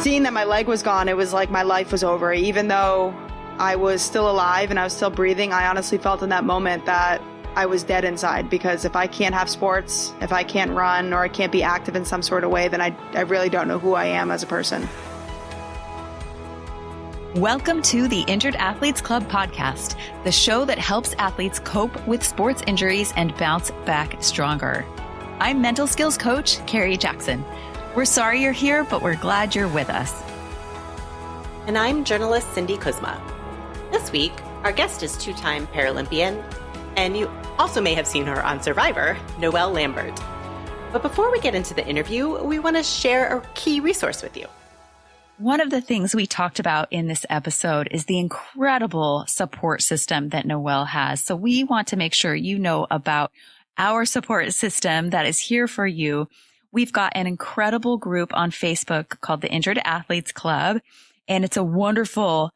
seeing that my leg was gone, it was like my life was over. Even though I was still alive and I was still breathing, I honestly felt in that moment that I was dead inside, because if I can't have sports, if I can't run, or I can't be active in some sort of way, then I really don't know who I am as a person. Welcome to the Injured Athletes Club podcast, the show that helps athletes cope with sports injuries and bounce back stronger. I'm mental skills coach, Carrie Jackson. We're sorry you're here, but we're glad you're with us. And I'm journalist Cindy Kuzma. This week, our guest is two-time Paralympian, and you also may have seen her on Survivor, Noelle Lambert. But before we get into the interview, we want to share a key resource with you. One of the things we talked about in this episode is the incredible support system that Noelle has. So we want to make sure you know about our support system that is here for you. We've got an incredible group on Facebook called the Injured Athletes Club, and it's a wonderful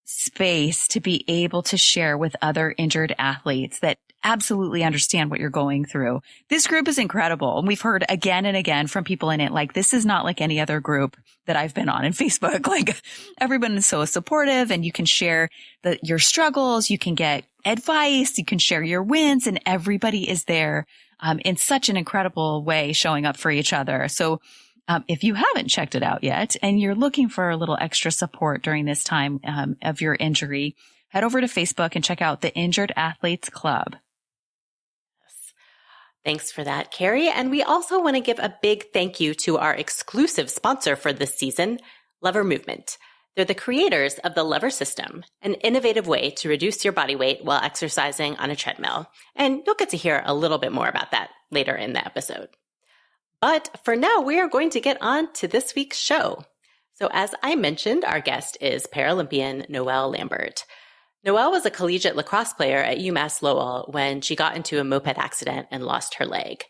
space to be able to share with other injured athletes that absolutely understand what you're going through. This group is incredible. And we've heard again and again from people in it, like, this is not like any other group that I've been on in Facebook. Like, everyone is so supportive, and you can share your struggles. You can get advice. You can share your wins, and everybody is there in such an incredible way, showing up for each other. So if you haven't checked it out yet and you're looking for a little extra support during this time of your injury, head over to Facebook and check out the Injured Athletes Club. Thanks for that, Carrie. And we also want to give a big thank you to our exclusive sponsor for this season, Lever Movement. They're the creators of the Lever System, an innovative way to reduce your body weight while exercising on a treadmill. And you'll get to hear a little bit more about that later in the episode. But for now, we are going to get on to this week's show. So as I mentioned, our guest is Paralympian Noelle Lambert. Noelle was a collegiate lacrosse player at UMass Lowell when she got into a moped accident and lost her leg.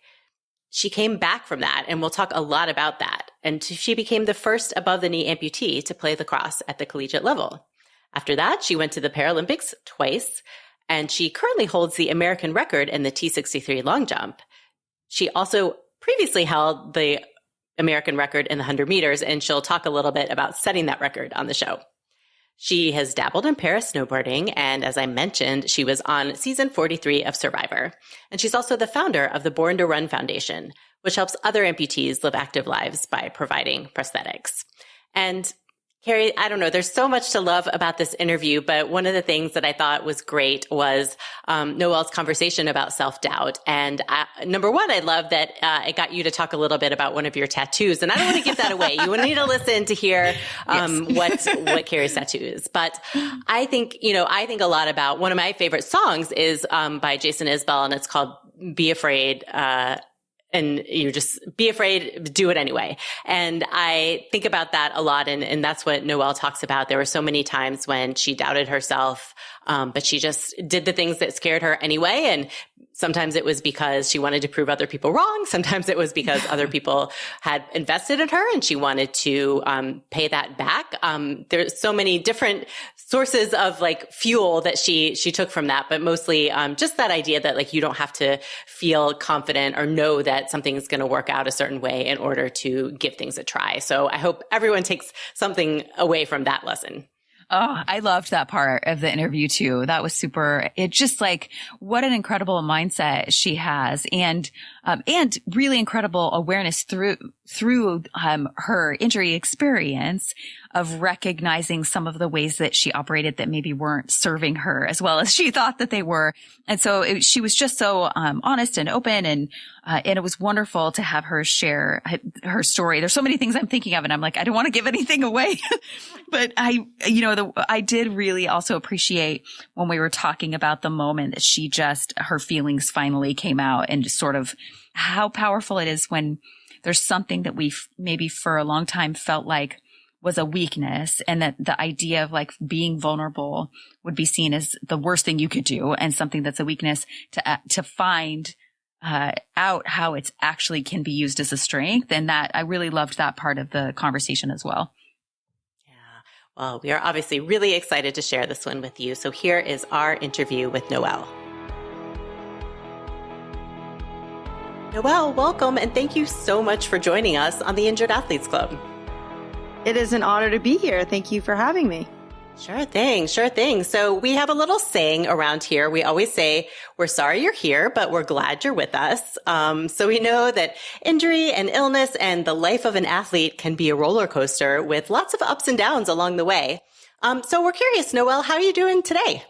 She came back from that, and we'll talk a lot about that. And she became the first above-the-knee amputee to play lacrosse at the collegiate level. After that, she went to the Paralympics twice, and she currently holds the American record in the T63 long jump. She also previously held the American record in the 100 meters, and she'll talk a little bit about setting that record on the show. She has dabbled in para snowboarding, and as I mentioned, she was on season 43 of Survivor. And she's also the founder of the Born to Run Foundation, which helps other amputees live active lives by providing prosthetics. And Carrie, I don't know, there's so much to love about this interview, but one of the things that I thought was great was Noelle's conversation about self-doubt. And number one, I love that it got you to talk a little bit about one of your tattoos. And I don't want to give that away. You need to listen to hear what Carrie's tattoo is. But I think a lot about one of my favorite songs is by Jason Isbell, and it's called Be Afraid. And you just be afraid, do it anyway. And I think about that a lot. And that's what Noelle talks about. There were so many times when she doubted herself, but she just did the things that scared her anyway. And sometimes it was because she wanted to prove other people wrong. Sometimes it was because other people had invested in her and she wanted to pay that back. There's so many different sources of like fuel that she took from that, but mostly just that idea that like you don't have to feel confident or know that something is going to work out a certain way in order to give things a try. So I hope everyone takes something away from that lesson. Oh, I loved that part of the interview too. That was super. It just like, what an incredible mindset she has, and really incredible awareness through her injury experience of recognizing some of the ways that she operated that maybe weren't serving her as well as she thought that they were. And so she was just so honest and open, and it was wonderful to have her share her story. There's so many things I'm thinking of, and I'm like, I don't want to give anything away, but I did really also appreciate when we were talking about the moment that her feelings finally came out, and just sort of how powerful it is when there's something that we maybe for a long time felt like was a weakness, and that the idea of like being vulnerable would be seen as the worst thing you could do, and something that's a weakness to find out how it's actually can be used as a strength. And that I really loved that part of the conversation as well. Yeah. Well, we are obviously really excited to share this one with you. So here is our interview with Noelle. Noelle, welcome, and thank you so much for joining us on the Injured Athletes Club. It is an honor to be here. Thank you for having me. Sure thing. Sure thing. So we have a little saying around here. We always say, we're sorry you're here, but we're glad you're with us. So we know that injury and illness and the life of an athlete can be a roller coaster with lots of ups and downs along the way. So we're curious, Noelle, how are you doing today?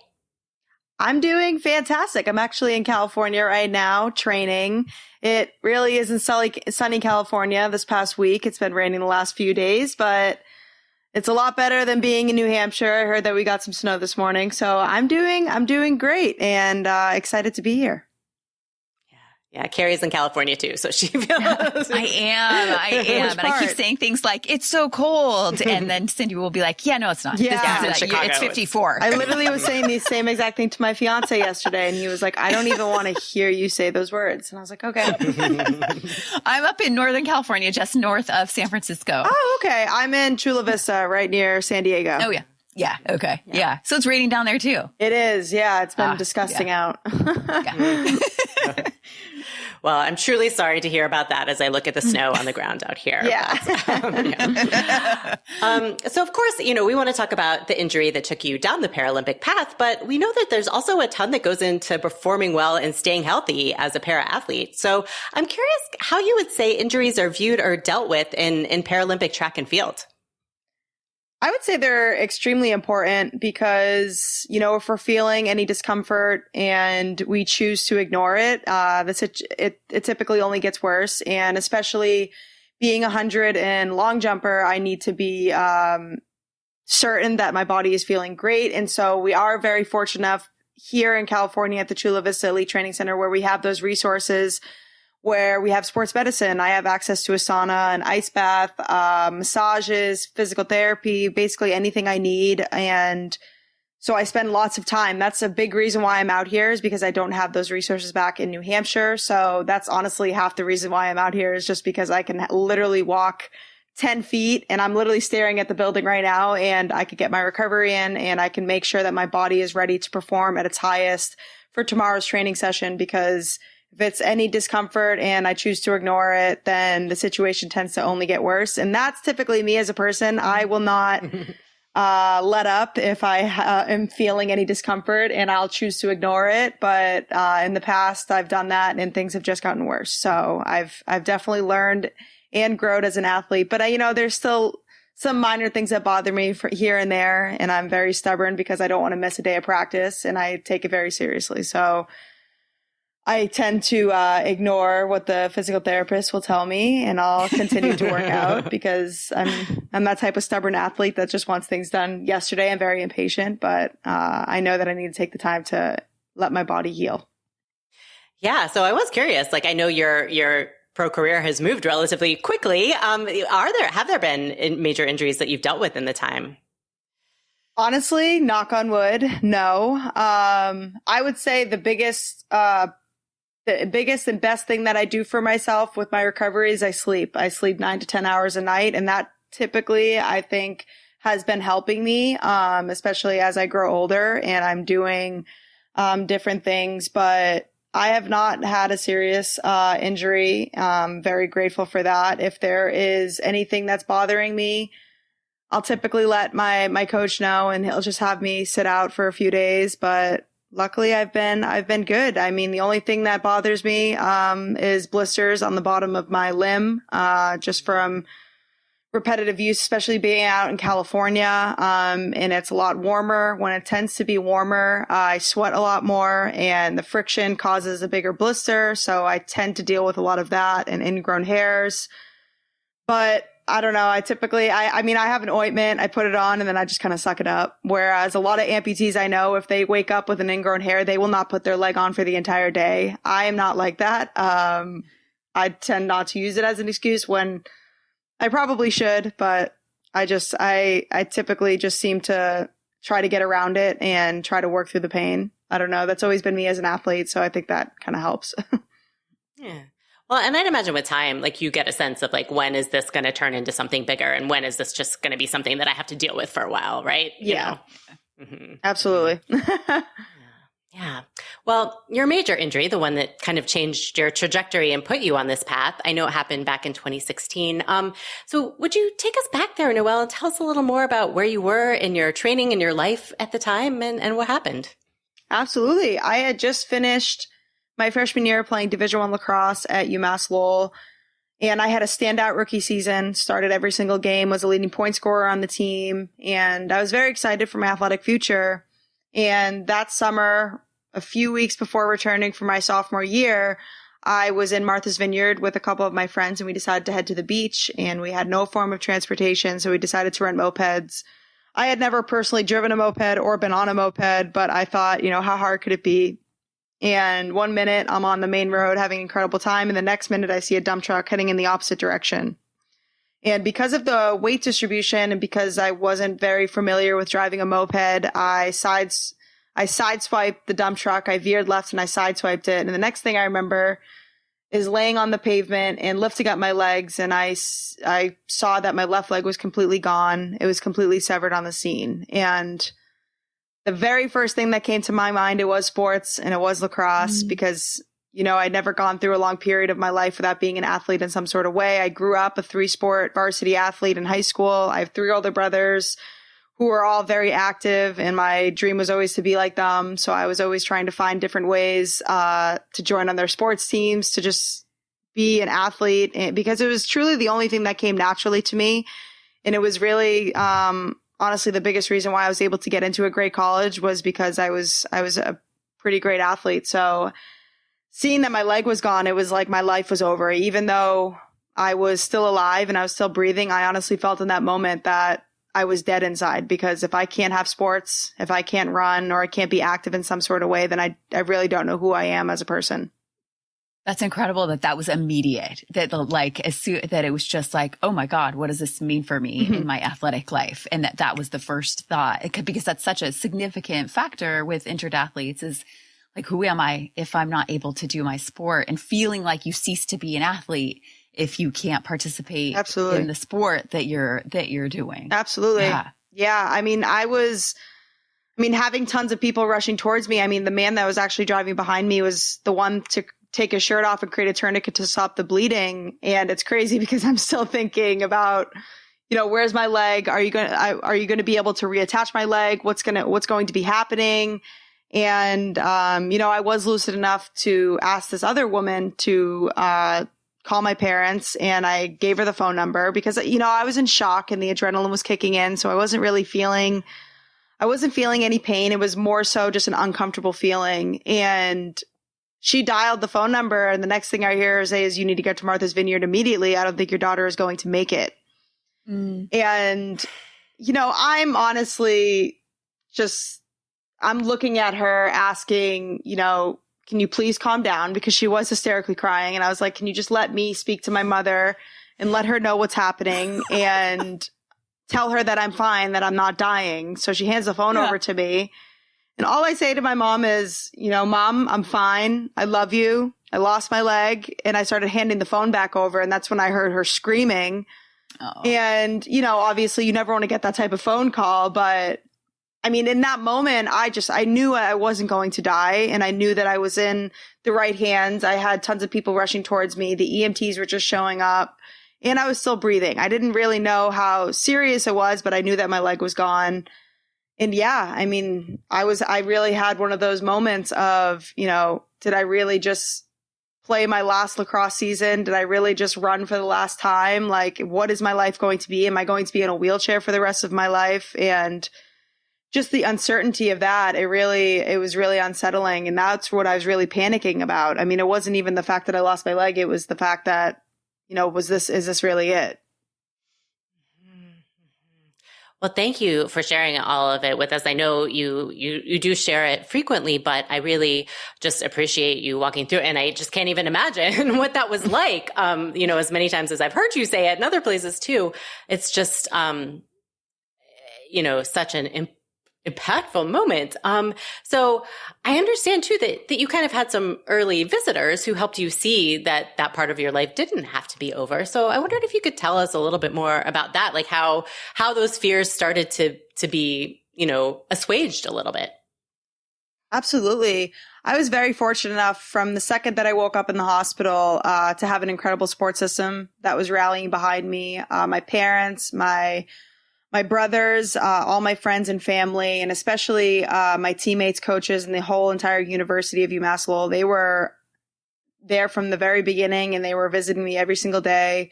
I'm doing fantastic. I'm actually in California right now training. It really isn't sunny California this past week. It's been raining the last few days, but it's a lot better than being in New Hampshire. I heard that we got some snow this morning. So I'm doing great and excited to be here. Yeah, Carrie's in California too, so she feels. I am. And I keep saying things like, it's so cold. And then Cindy will be like, yeah, no, it's not. Yeah, it's 54. I literally was saying the same exact thing to my fiance yesterday. And he was like, I don't even want to hear you say those words. And I was like, okay. I'm up in Northern California, just north of San Francisco. Oh, okay. I'm in Chula Vista, right near San Diego. Oh, yeah. Yeah. Okay. Yeah. So it's raining down there too. It is. Yeah. It's been disgusting out. Well, I'm truly sorry to hear about that as I look at the snow on the ground out here. Yeah. So of course, we want to talk about the injury that took you down the Paralympic path, but we know that there's also a ton that goes into performing well and staying healthy as a para-athlete. So I'm curious how you would say injuries are viewed or dealt with in Paralympic track and field. I would say they're extremely important because, if we're feeling any discomfort and we choose to ignore it, it typically only gets worse. And especially being 100 and long jumper, I need to be certain that my body is feeling great. And so we are very fortunate enough here in California at the Chula Vista Elite Training Center where we have those resources where we have sports medicine. I have access to a sauna, an ice bath, massages, physical therapy, basically anything I need. And so I spend lots of time. That's a big reason why I'm out here is because I don't have those resources back in New Hampshire. So that's honestly half the reason why I'm out here is just because I can literally walk 10 feet and I'm literally staring at the building right now and I could get my recovery in and I can make sure that my body is ready to perform at its highest for tomorrow's training session because if it's any discomfort and I choose to ignore it, then the situation tends to only get worse. And that's typically me as a person. I will not let up if I am feeling any discomfort and I'll choose to ignore it. But in the past, I've done that and things have just gotten worse. So I've definitely learned and grown as an athlete. But there's still some minor things that bother me for here and there. And I'm very stubborn because I don't want to miss a day of practice and I take it very seriously. So I tend to ignore what the physical therapist will tell me and I'll continue to work out because I'm that type of stubborn athlete that just wants things done yesterday. I'm very impatient, but I know that I need to take the time to let my body heal. Yeah. So I was curious, I know your pro career has moved relatively quickly. Have there been major injuries that you've dealt with in the time? Honestly, knock on wood, no. I would say the biggest and best thing that I do for myself with my recovery is I sleep. I sleep 9 to 10 hours a night. And that typically, I think, has been helping me, especially as I grow older and I'm doing different things. But I have not had a serious injury. I'm very grateful for that. If there is anything that's bothering me, I'll typically let my coach know and he'll just have me sit out for a few days. But luckily I've been good. I mean, the only thing that bothers me, is blisters on the bottom of my limb, just from repetitive use, especially being out in California. And it's a lot warmer. When it tends to be warmer, I sweat a lot more and the friction causes a bigger blister. So I tend to deal with a lot of that and ingrown hairs. But I don't know. I typically, I have an ointment, I put it on and then I just kind of suck it up. Whereas a lot of amputees I know, if they wake up with an ingrown hair, they will not put their leg on for the entire day. I am not like that. I tend not to use it as an excuse when I probably should, but I typically just seem to try to get around it and try to work through the pain. I don't know. That's always been me as an athlete. So I think that kind of helps. Yeah. Well, and I'd imagine with time, you get a sense of when is this going to turn into something bigger and when is this just going to be something that I have to deal with for a while, right? Yeah. Mm-hmm. Absolutely. Yeah. Well, your major injury, the one that kind of changed your trajectory and put you on this path, I know it happened back in 2016. So would you take us back there, Noelle, and tell us a little more about where you were in your training and your life at the time and what happened? Absolutely. I had just finished my freshman year playing Division I lacrosse at UMass Lowell, and I had a standout rookie season, started every single game, was a leading point scorer on the team, and I was very excited for my athletic future. And that summer, a few weeks before returning for my sophomore year, I was in Martha's Vineyard with a couple of my friends, and we decided to head to the beach, and we had no form of transportation, so we decided to rent mopeds. I had never personally driven a moped or been on a moped, but I thought, how hard could it be? And 1 minute I'm on the main road having an incredible time, and the next minute I see a dump truck heading in the opposite direction. And because of the weight distribution and because I wasn't very familiar with driving a moped, I sideswiped the dump truck. I veered left and I sideswiped it. And the next thing I remember is laying on the pavement and lifting up my legs. And I saw that my left leg was completely gone. It was completely severed on the scene. And the very first thing that came to my mind, it was sports and it was lacrosse because I'd never gone through a long period of my life without being an athlete in some sort of way. I grew up a 3-sport varsity athlete in high school. I have 3 older brothers who are all very active, and my dream was always to be like them. So I was always trying to find different ways to join on their sports teams, to just be an athlete, because it was truly the only thing that came naturally to me. And it was really, honestly, the biggest reason why I was able to get into a great college was because I was a pretty great athlete. So seeing that my leg was gone, it was like my life was over. Even though I was still alive and I was still breathing, I honestly felt in that moment that I was dead inside, because if I can't have sports, if I can't run, or I can't be active in some sort of way, then I really don't know who I am as a person. That's incredible that was immediate, that that it was just like, oh my God, what does this mean for me in my athletic life? And that was the first thought, because that's such a significant factor with injured athletes, is like, who am I if I'm not able to do my sport, and feeling like you cease to be an athlete if you can't participate in the sport that you're doing. Absolutely. Yeah. I mean, having tons of people rushing towards me. I mean, the man that was actually driving behind me was the one to take his shirt off and create a tourniquet to stop the bleeding. And it's crazy because I'm still thinking about, where's my leg? Are you going to be able to reattach my leg? What's going to be happening? And, I was lucid enough to ask this other woman to, call my parents, and I gave her the phone number because, I was in shock and the adrenaline was kicking in. So I wasn't feeling any pain. It was more so just an uncomfortable feeling. And she dialed the phone number, and the next thing I hear her say is, you need to get to Martha's Vineyard immediately. I don't think your daughter is going to make it. And, I'm honestly I'm looking at her asking, can you please calm down? Because she was hysterically crying. And I was like, can you just let me speak to my mother and let her know what's happening and tell her that I'm fine, that I'm not dying? So she hands the phone over to me. And all I say to my mom is, Mom, I'm fine. I love you. I lost my leg. And I started handing the phone back over. And that's when I heard her screaming. Oh. And, obviously you never want to get that type of phone call, but I mean, in that moment, I knew I wasn't going to die, and I knew that I was in the right hands. I had tons of people rushing towards me. The EMTs were just showing up, and I was still breathing. I didn't really know how serious it was, but I knew that my leg was gone. And yeah, I mean, I really had one of those moments of, did I really just play my last lacrosse season? Did I really just run for the last time? Like, what is my life going to be? Am I going to be in a wheelchair for the rest of my life? And just the uncertainty of that, it was really unsettling. And that's what I was really panicking about. I mean, it wasn't even the fact that I lost my leg. It was the fact that, is this really it? Well, thank you for sharing all of it with us. I know you do share it frequently, but I really just appreciate you walking through it. And I just can't even imagine what that was like. As many times as I've heard you say it in other places too, it's just, such an impactful moment. So I understand too that you kind of had some early visitors who helped you see that part of your life didn't have to be over. So I wondered if you could tell us a little bit more about that, like how those fears started to be, assuaged a little bit. Absolutely. I was very fortunate enough from the second that I woke up in the hospital to have an incredible support system that was rallying behind me. My parents, my brothers, all my friends and family, and especially my teammates, coaches, and the whole entire University of UMass Lowell. They were there from the very beginning, and they were visiting me every single day.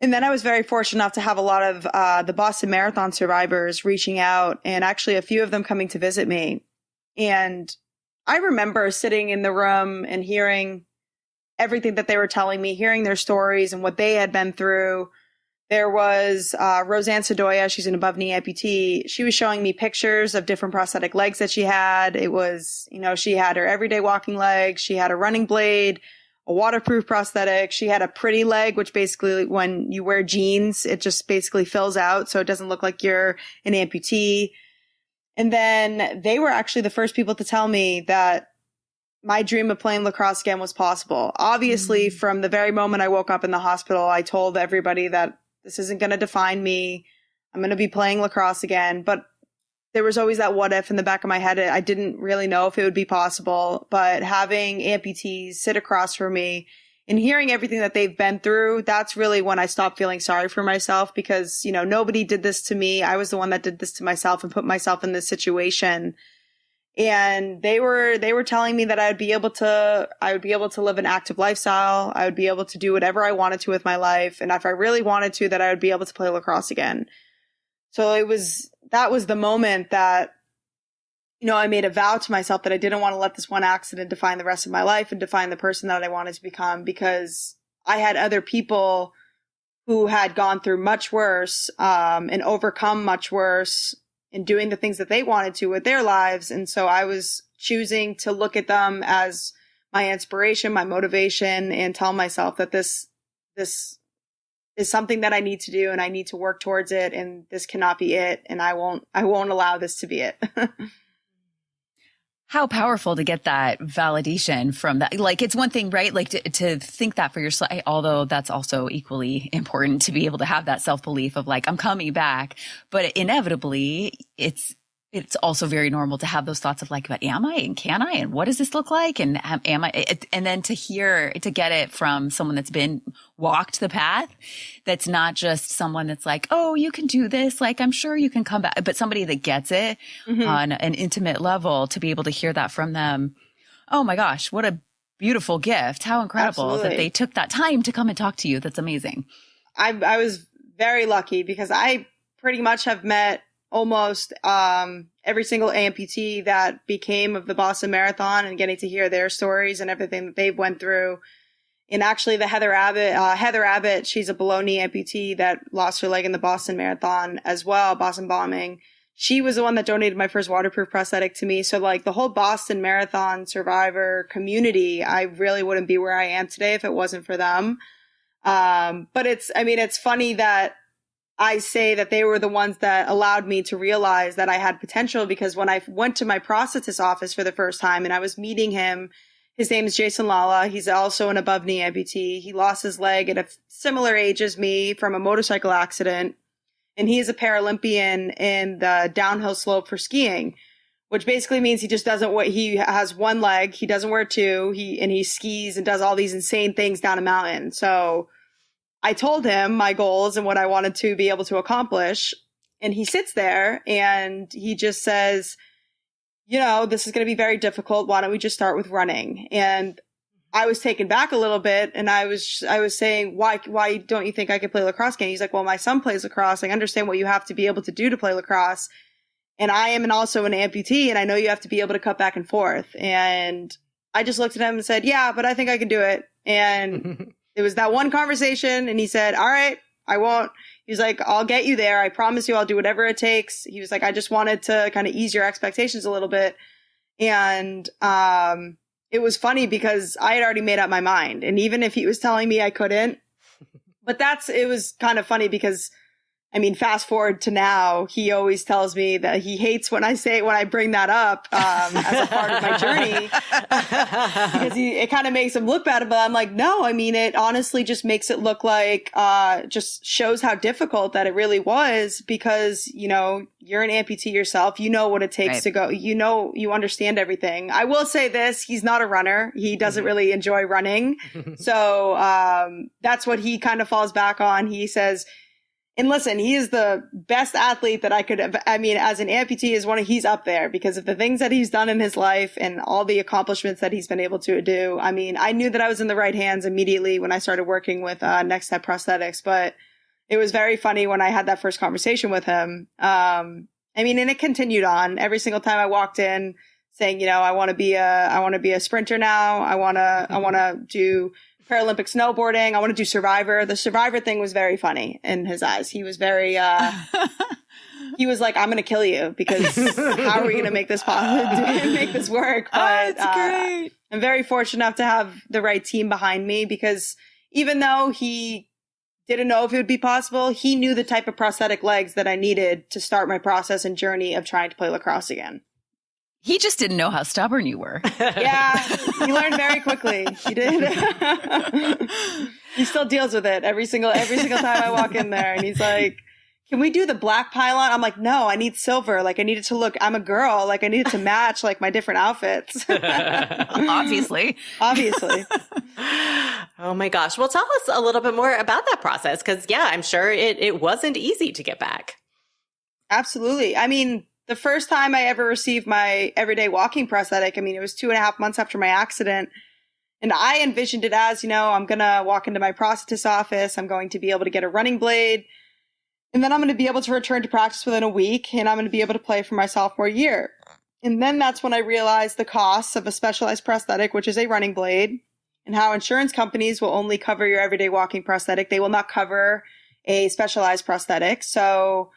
And then I was very fortunate enough to have a lot of the Boston Marathon survivors reaching out, and actually a few of them coming to visit me. And I remember sitting in the room and hearing everything that they were telling me, hearing their stories and what they had been through. There was Roseanne Sedoya. She's an above knee amputee. She was showing me pictures of different prosthetic legs that she had. It was, she had her everyday walking leg. She had a running blade, a waterproof prosthetic. She had a pretty leg, which basically when you wear jeans, it just basically fills out. So it doesn't look like you're an amputee. And then they were actually the first people to tell me that my dream of playing lacrosse again was possible. Obviously, from the very moment I woke up in the hospital, I told everybody that this isn't going to define me. I'm going to be playing lacrosse again. But there was always that what if in the back of my head. I didn't really know if it would be possible. But having amputees sit across from me and hearing everything that they've been through, that's really when I stopped feeling sorry for myself because, nobody did this to me. I was the one that did this to myself and put myself in this situation. And they were telling me that I would be able to live an active lifestyle. I would be able to do whatever I wanted to with my life. And if I really wanted to, that I would be able to play lacrosse again. So that was the moment that, I made a vow to myself that I didn't want to let this one accident define the rest of my life and define the person that I wanted to become, because I had other people who had gone through much worse, and overcome much worse in doing the things that they wanted to with their lives. And so I was choosing to look at them as my inspiration, my motivation, and tell myself that this is something that I need to do and I need to work towards it. And this cannot be it. And I won't allow this to be it. How powerful to get that validation from that. Like, it's one thing, right? Like to think that for yourself, although that's also equally important to be able to have that self-belief of like, I'm coming back, but inevitably it's also very normal to have those thoughts of like, but am I and can I, and what does this look like? And am I, and then to get it from someone that's been walked the path, that's not just someone that's like, oh, you can do this. Like, I'm sure you can come back, but somebody that gets it on an intimate level, to be able to hear that from them. Oh my gosh, what a beautiful gift. How incredible. Absolutely. That they took that time to come and talk to you. That's amazing. I was very lucky because I pretty much have met almost every single amputee that became of the Boston Marathon, and getting to hear their stories and everything that they've went through. And actually the Heather Abbott, she's a below knee amputee that lost her leg in the Boston Marathon as well, Boston bombing. She was the one that donated my first waterproof prosthetic to me. So like the whole Boston Marathon survivor community, I really wouldn't be where I am today if it wasn't for them. But it's funny that I say that they were the ones that allowed me to realize that I had potential, because when I went to my prosthetist office for the first time and I was meeting him, his name is Jason Lala. He's also an above knee amputee. He lost his leg at a similar age as me from a motorcycle accident. And he is a Paralympian in the downhill slope for skiing, which basically means he has one leg. He doesn't wear two. He skis and does all these insane things down a mountain. So I told him my goals and what I wanted to be able to accomplish. And he sits there and he just says, this is going to be very difficult. Why don't we just start with running? And I was taken back a little bit. And I was saying, why don't you think I could play lacrosse again? He's like, well, my son plays lacrosse. I understand what you have to be able to do to play lacrosse. And I am also an amputee. And I know you have to be able to cut back and forth. And I just looked at him and said, yeah, but I think I can do it. And it was that one conversation, and he said, all right, I won't. He was like, I'll get you there. I promise you I'll do whatever it takes. He was like, I just wanted to kind of ease your expectations a little bit. And it was funny because I had already made up my mind. And even if he was telling me I couldn't, but it was kind of funny because I mean, fast forward to now, he always tells me that he hates when I bring that up as a part of my journey, because it kind of makes him look bad. But I'm like, no, I mean, it honestly just makes it look like, just shows how difficult that it really was, because, you know, you're an amputee yourself. You know what it takes to go, you know, you understand everything. I will say this, he's not a runner. He doesn't really enjoy running. So that's what he kind of falls back on. He says, and listen, he is the best athlete that I could have. I mean, as an amputee, he's up there because of the things that he's done in his life and all the accomplishments that he's been able to do. I mean, I knew that I was in the right hands immediately when I started working with Next Step Prosthetics, but it was very funny when I had that first conversation with him. I mean, and it continued on every single time I walked in saying, you know, I want to be a sprinter now. I want to do Paralympic snowboarding. I want to do Survivor. The Survivor thing was very funny in his eyes. He was very, he was like, I'm going to kill you, because how are we going to make this make this work? But that's great. I'm very fortunate enough to have the right team behind me, because even though he didn't know if it would be possible, he knew the type of prosthetic legs that I needed to start my process and journey of trying to play lacrosse again. He just didn't know how stubborn you were. Yeah, he learned very quickly. He did. He still deals with it every single time I walk in there, and he's like, "Can we do the black pylon?" I'm like, "No, I need silver. Like, I need it to look. I'm a girl. Like, I need it to match like my different outfits." Obviously. Oh my gosh! Well, tell us a little bit more about that process, because yeah, I'm sure it wasn't easy to get back. Absolutely. I mean, the first time I ever received my everyday walking prosthetic, I mean, it was 2.5 months after my accident. And I envisioned it as, you know, I'm going to walk into my prosthetist office. I'm going to be able to get a running blade. And then I'm going to be able to return to practice within a week. And I'm going to be able to play for my sophomore year. And then that's when I realized the costs of a specialized prosthetic, which is a running blade, and how insurance companies will only cover your everyday walking prosthetic. They will not cover a specialized prosthetic. So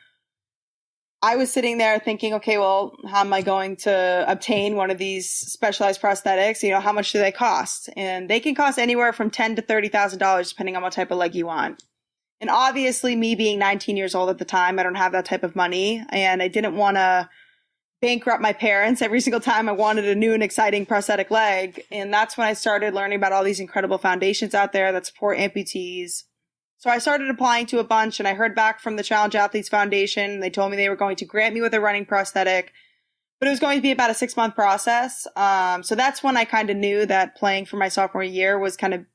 I was sitting there thinking, okay, well, how am I going to obtain one of these specialized prosthetics? You know, how much do they cost? And they can cost anywhere from $10,000 to $30,000, depending on what type of leg you want. And obviously, me being 19 years old at the time, I don't have that type of money. And I didn't want to bankrupt my parents every single time I wanted a new and exciting prosthetic leg. And that's when I started learning about all these incredible foundations out there that support amputees. So I started applying to a bunch, and I heard back from the Challenge Athletes Foundation. They told me they were going to grant me with a running prosthetic, but it was going to be about a 6-month process. So that's when I kind of knew that playing for my sophomore year was kind of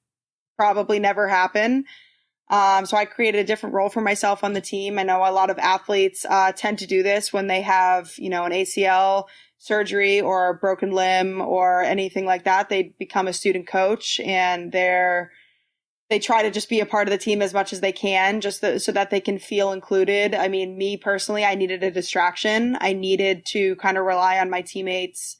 probably never happen. So I created a different role for myself on the team. I know a lot of athletes tend to do this when they have, you know, an ACL surgery or a broken limb or anything like that. They become a student coach, and they try to just be a part of the team as much as they can, just so that they can feel included. I mean, me personally, I needed a distraction. I needed to kind of rely on my teammates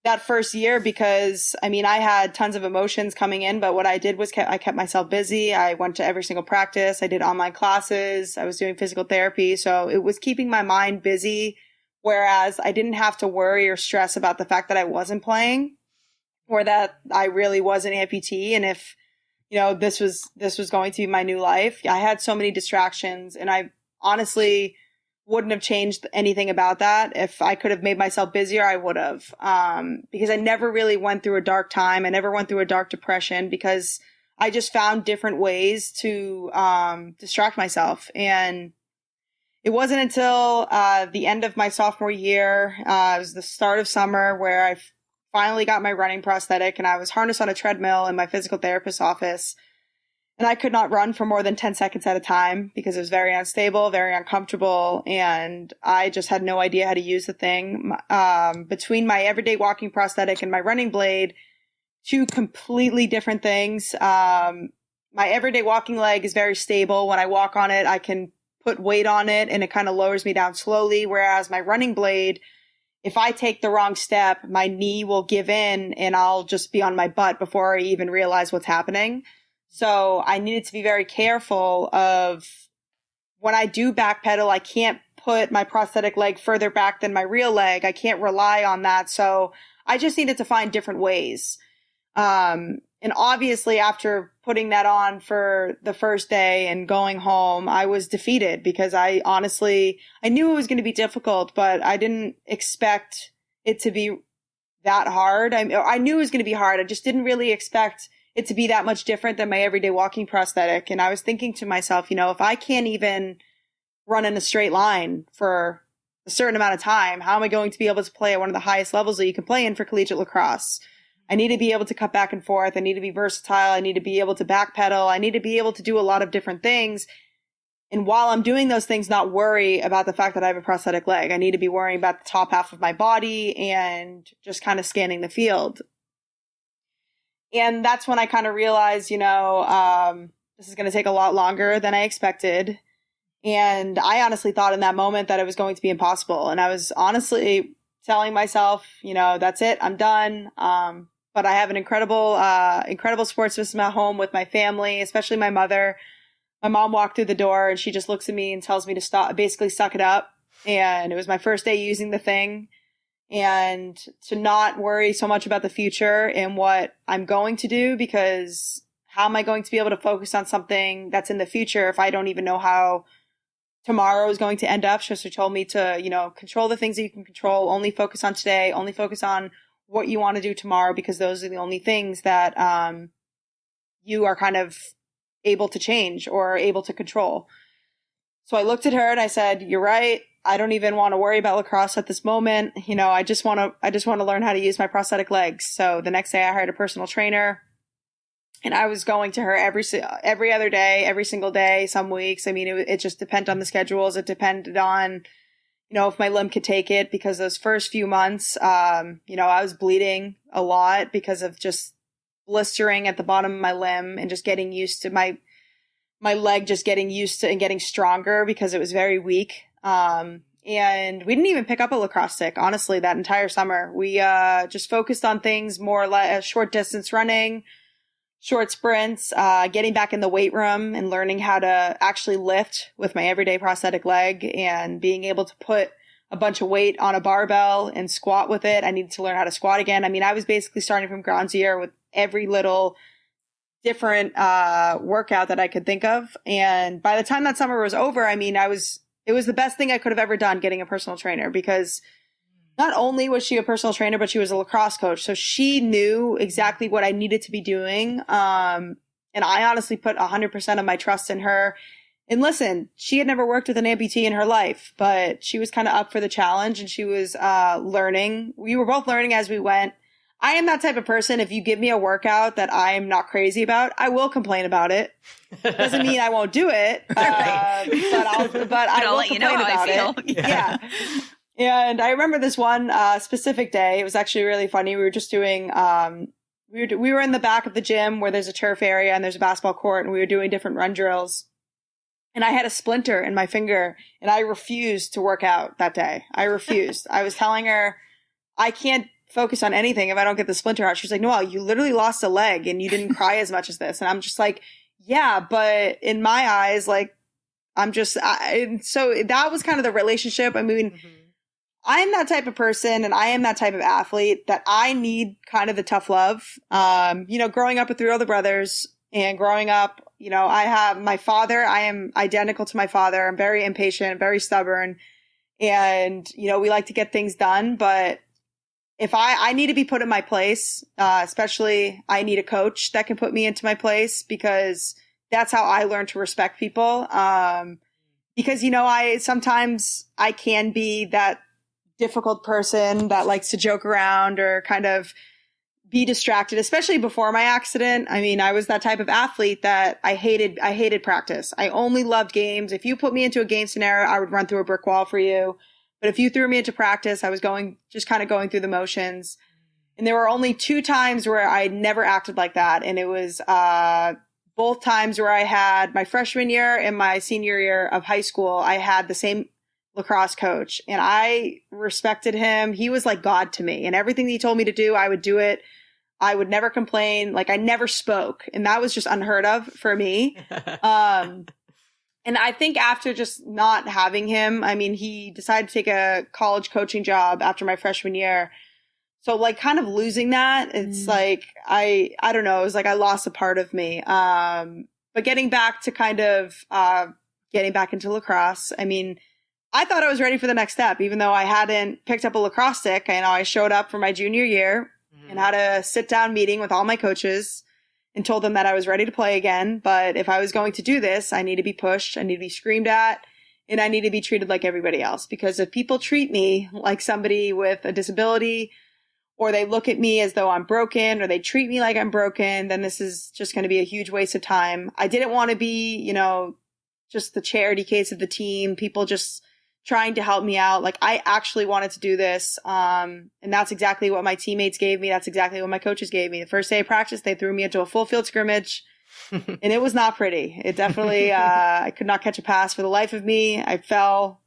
that first year, because, I mean, I had tons of emotions coming in, but what I did was I kept myself busy. I went to every single practice. I did online classes. I was doing physical therapy. So it was keeping my mind busy, whereas I didn't have to worry or stress about the fact that I wasn't playing, or that I really was an amputee. And if, you know, this was going to be my new life. I had so many distractions, and I honestly wouldn't have changed anything about that. If I could have made myself busier, I would have, because I never really went through a dark time. I never went through a dark depression, because I just found different ways to distract myself. And it wasn't until the end of my sophomore year, it was the start of summer, where I finally got my running prosthetic, and I was harnessed on a treadmill in my physical therapist's office. And I could not run for more than 10 seconds at a time, because it was very unstable, very uncomfortable. And I just had no idea how to use the thing. Between my everyday walking prosthetic and my running blade, two completely different things. My everyday walking leg is very stable. When I walk on it, I can put weight on it, and it kind of lowers me down slowly. Whereas my running blade, if I take the wrong step, my knee will give in, and I'll just be on my butt before I even realize what's happening. So I needed to be very careful of, when I do backpedal, I can't put my prosthetic leg further back than my real leg. I can't rely on that. So I just needed to find different ways. And And obviously after putting that on for the first day and going home, I was defeated because I knew it was going to be difficult, but I didn't expect it to be that hard. I knew it was going to be hard. I just didn't really expect it to be that much different than my everyday walking prosthetic. And I was thinking to myself, if I can't even run in a straight line for a certain amount of time, how am I going to be able to play at one of the highest levels that you can play in for collegiate lacrosse? I need to be able to cut back and forth. I need to be versatile. I need to be able to backpedal. I need to be able to do a lot of different things. And while I'm doing those things, not worry about the fact that I have a prosthetic leg. I need to be worrying about the top half of my body and just kind of scanning the field. And that's when I kind of realized, this is going to take a lot longer than I expected. And I honestly thought in that moment that it was going to be impossible. And I was honestly telling myself, that's it, I'm done. But I have an incredible support system at home with my family, especially my mother. My mom walked through the door and she just looks at me and tells me to stop, basically suck it up. And it was my first day using the thing, and to not worry so much about the future and what I'm going to do, because how am I going to be able to focus on something that's in the future if I don't even know how tomorrow is going to end up? She told me to, control the things that you can control, only focus on today, only focus on what you want to do tomorrow, because those are the only things that you are kind of able to change or able to control. So I looked at her and I said, you're right. I don't even want to worry about lacrosse at this moment. I just want to learn how to use my prosthetic legs. So the next day I hired a personal trainer, and I was going to her every other day, every single day, some weeks. I mean, it just depended on the schedules. It depended on, if my limb could take it, because those first few months, I was bleeding a lot because of just blistering at the bottom of my limb and just getting used to my leg, just getting used to and getting stronger because it was very weak. And we didn't even pick up a lacrosse stick, honestly, that entire summer. We just focused on things more like short distance running, short sprints, getting back in the weight room and learning how to actually lift with my everyday prosthetic leg and being able to put a bunch of weight on a barbell and squat with it. I needed to learn how to squat again. I mean, I was basically starting from ground zero with every little different workout that I could think of. And by the time that summer was over, I mean, it was the best thing I could have ever done, getting a personal trainer, because not only was she a personal trainer, but she was a lacrosse coach. So she knew exactly what I needed to be doing. And I honestly put 100% of my trust in her. And listen, she had never worked with an amputee in her life, but she was kind of up for the challenge, and she was learning. We were both learning as we went. I am that type of person. If you give me a workout that I'm not crazy about, I will complain about it. Doesn't mean I won't do it, but I will let you know complain how about I feel. it. Yeah. And I remember this one specific day. It was actually really funny. We were just doing, we were in the back of the gym where there's a turf area and there's a basketball court, and we were doing different run drills. And I had a splinter in my finger, and I refused to work out that day. I refused. I was telling her, I can't focus on anything if I don't get the splinter out. She's like, Noelle, you literally lost a leg and you didn't cry as much as this. And I'm just like, yeah, but in my eyes, like, so that was kind of the relationship. I mean, I'm that type of person, and I am that type of athlete that I need kind of the tough love. Growing up with 3 older brothers, and growing up, I have my father. I am identical to my father. I'm very impatient, very stubborn. And, we like to get things done. But if I need to be put in my place, especially I need a coach that can put me into my place, because that's how I learn to respect people. Because, sometimes I can be that difficult person that likes to joke around or kind of be distracted, especially before my accident. I mean, I was that type of athlete that I hated practice. I only loved games. If you put me into a game scenario, I would run through a brick wall for you. But if you threw me into practice, I was just kind of going through the motions. And there were only 2 times where I never acted like that. And it was both times where I had my freshman year and my senior year of high school, I had the same lacrosse coach, and I respected him. He was like God to me, and everything he told me to do, I would do it. I would never complain. Like, I never spoke, and that was just unheard of for me. And I think after just not having him, I mean, he decided to take a college coaching job after my freshman year. So like kind of losing that, it's like, I don't know, it was like I lost a part of me. But getting back to kind of, getting back into lacrosse, I mean, I thought I was ready for the next step, even though I hadn't picked up a lacrosse stick. I showed up for my junior year and had a sit down meeting with all my coaches and told them that I was ready to play again. But if I was going to do this, I need to be pushed, I need to be screamed at, and I need to be treated like everybody else. Because if people treat me like somebody with a disability, or they look at me as though I'm broken, or they treat me like I'm broken, then this is just going to be a huge waste of time. I didn't want to be, just the charity case of the team, people just trying to help me out. Like, I actually wanted to do this. And that's exactly what my teammates gave me. That's exactly what my coaches gave me. The first day of practice, they threw me into a full field scrimmage and it was not pretty. It definitely, I could not catch a pass for the life of me. I fell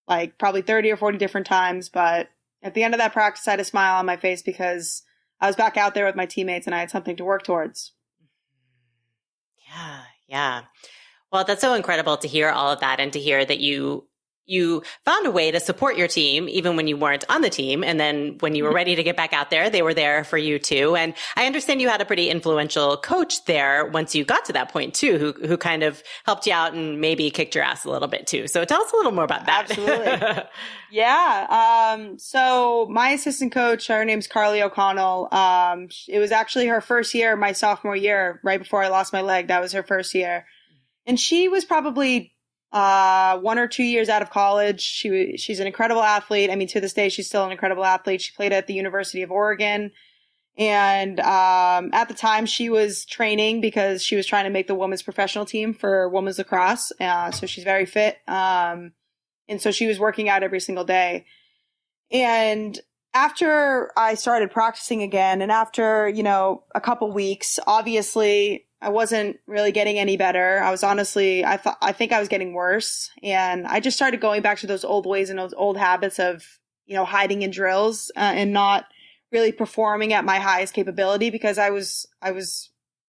like probably 30 or 40 different times, but at the end of that practice, I had a smile on my face because I was back out there with my teammates and I had something to work towards. Yeah. Well, that's so incredible to hear all of that and to hear that you found a way to support your team even when you weren't on the team. And then when you were ready to get back out there, they were there for you too. And I understand you had a pretty influential coach there once you got to that point too, who kind of helped you out and maybe kicked your ass a little bit too. So tell us a little more about that. Absolutely. Yeah. So my assistant coach, her name's Carly O'Connell. It was actually her first year, my sophomore year, right before I lost my leg. That was her first year. And she was probably 1 or 2 years out of college. She's an incredible athlete. I mean, to this day, she's still an incredible athlete. She played at the University of Oregon. And at the time, she was training because she was trying to make the women's professional team for women's lacrosse. So she's very fit. And so she was working out every single day. And after I started practicing again, and after, a couple weeks, obviously I wasn't really getting any better. I was honestly, I think I was getting worse. And I just started going back to those old ways and those old habits of, hiding in drills and not really performing at my highest capability because I was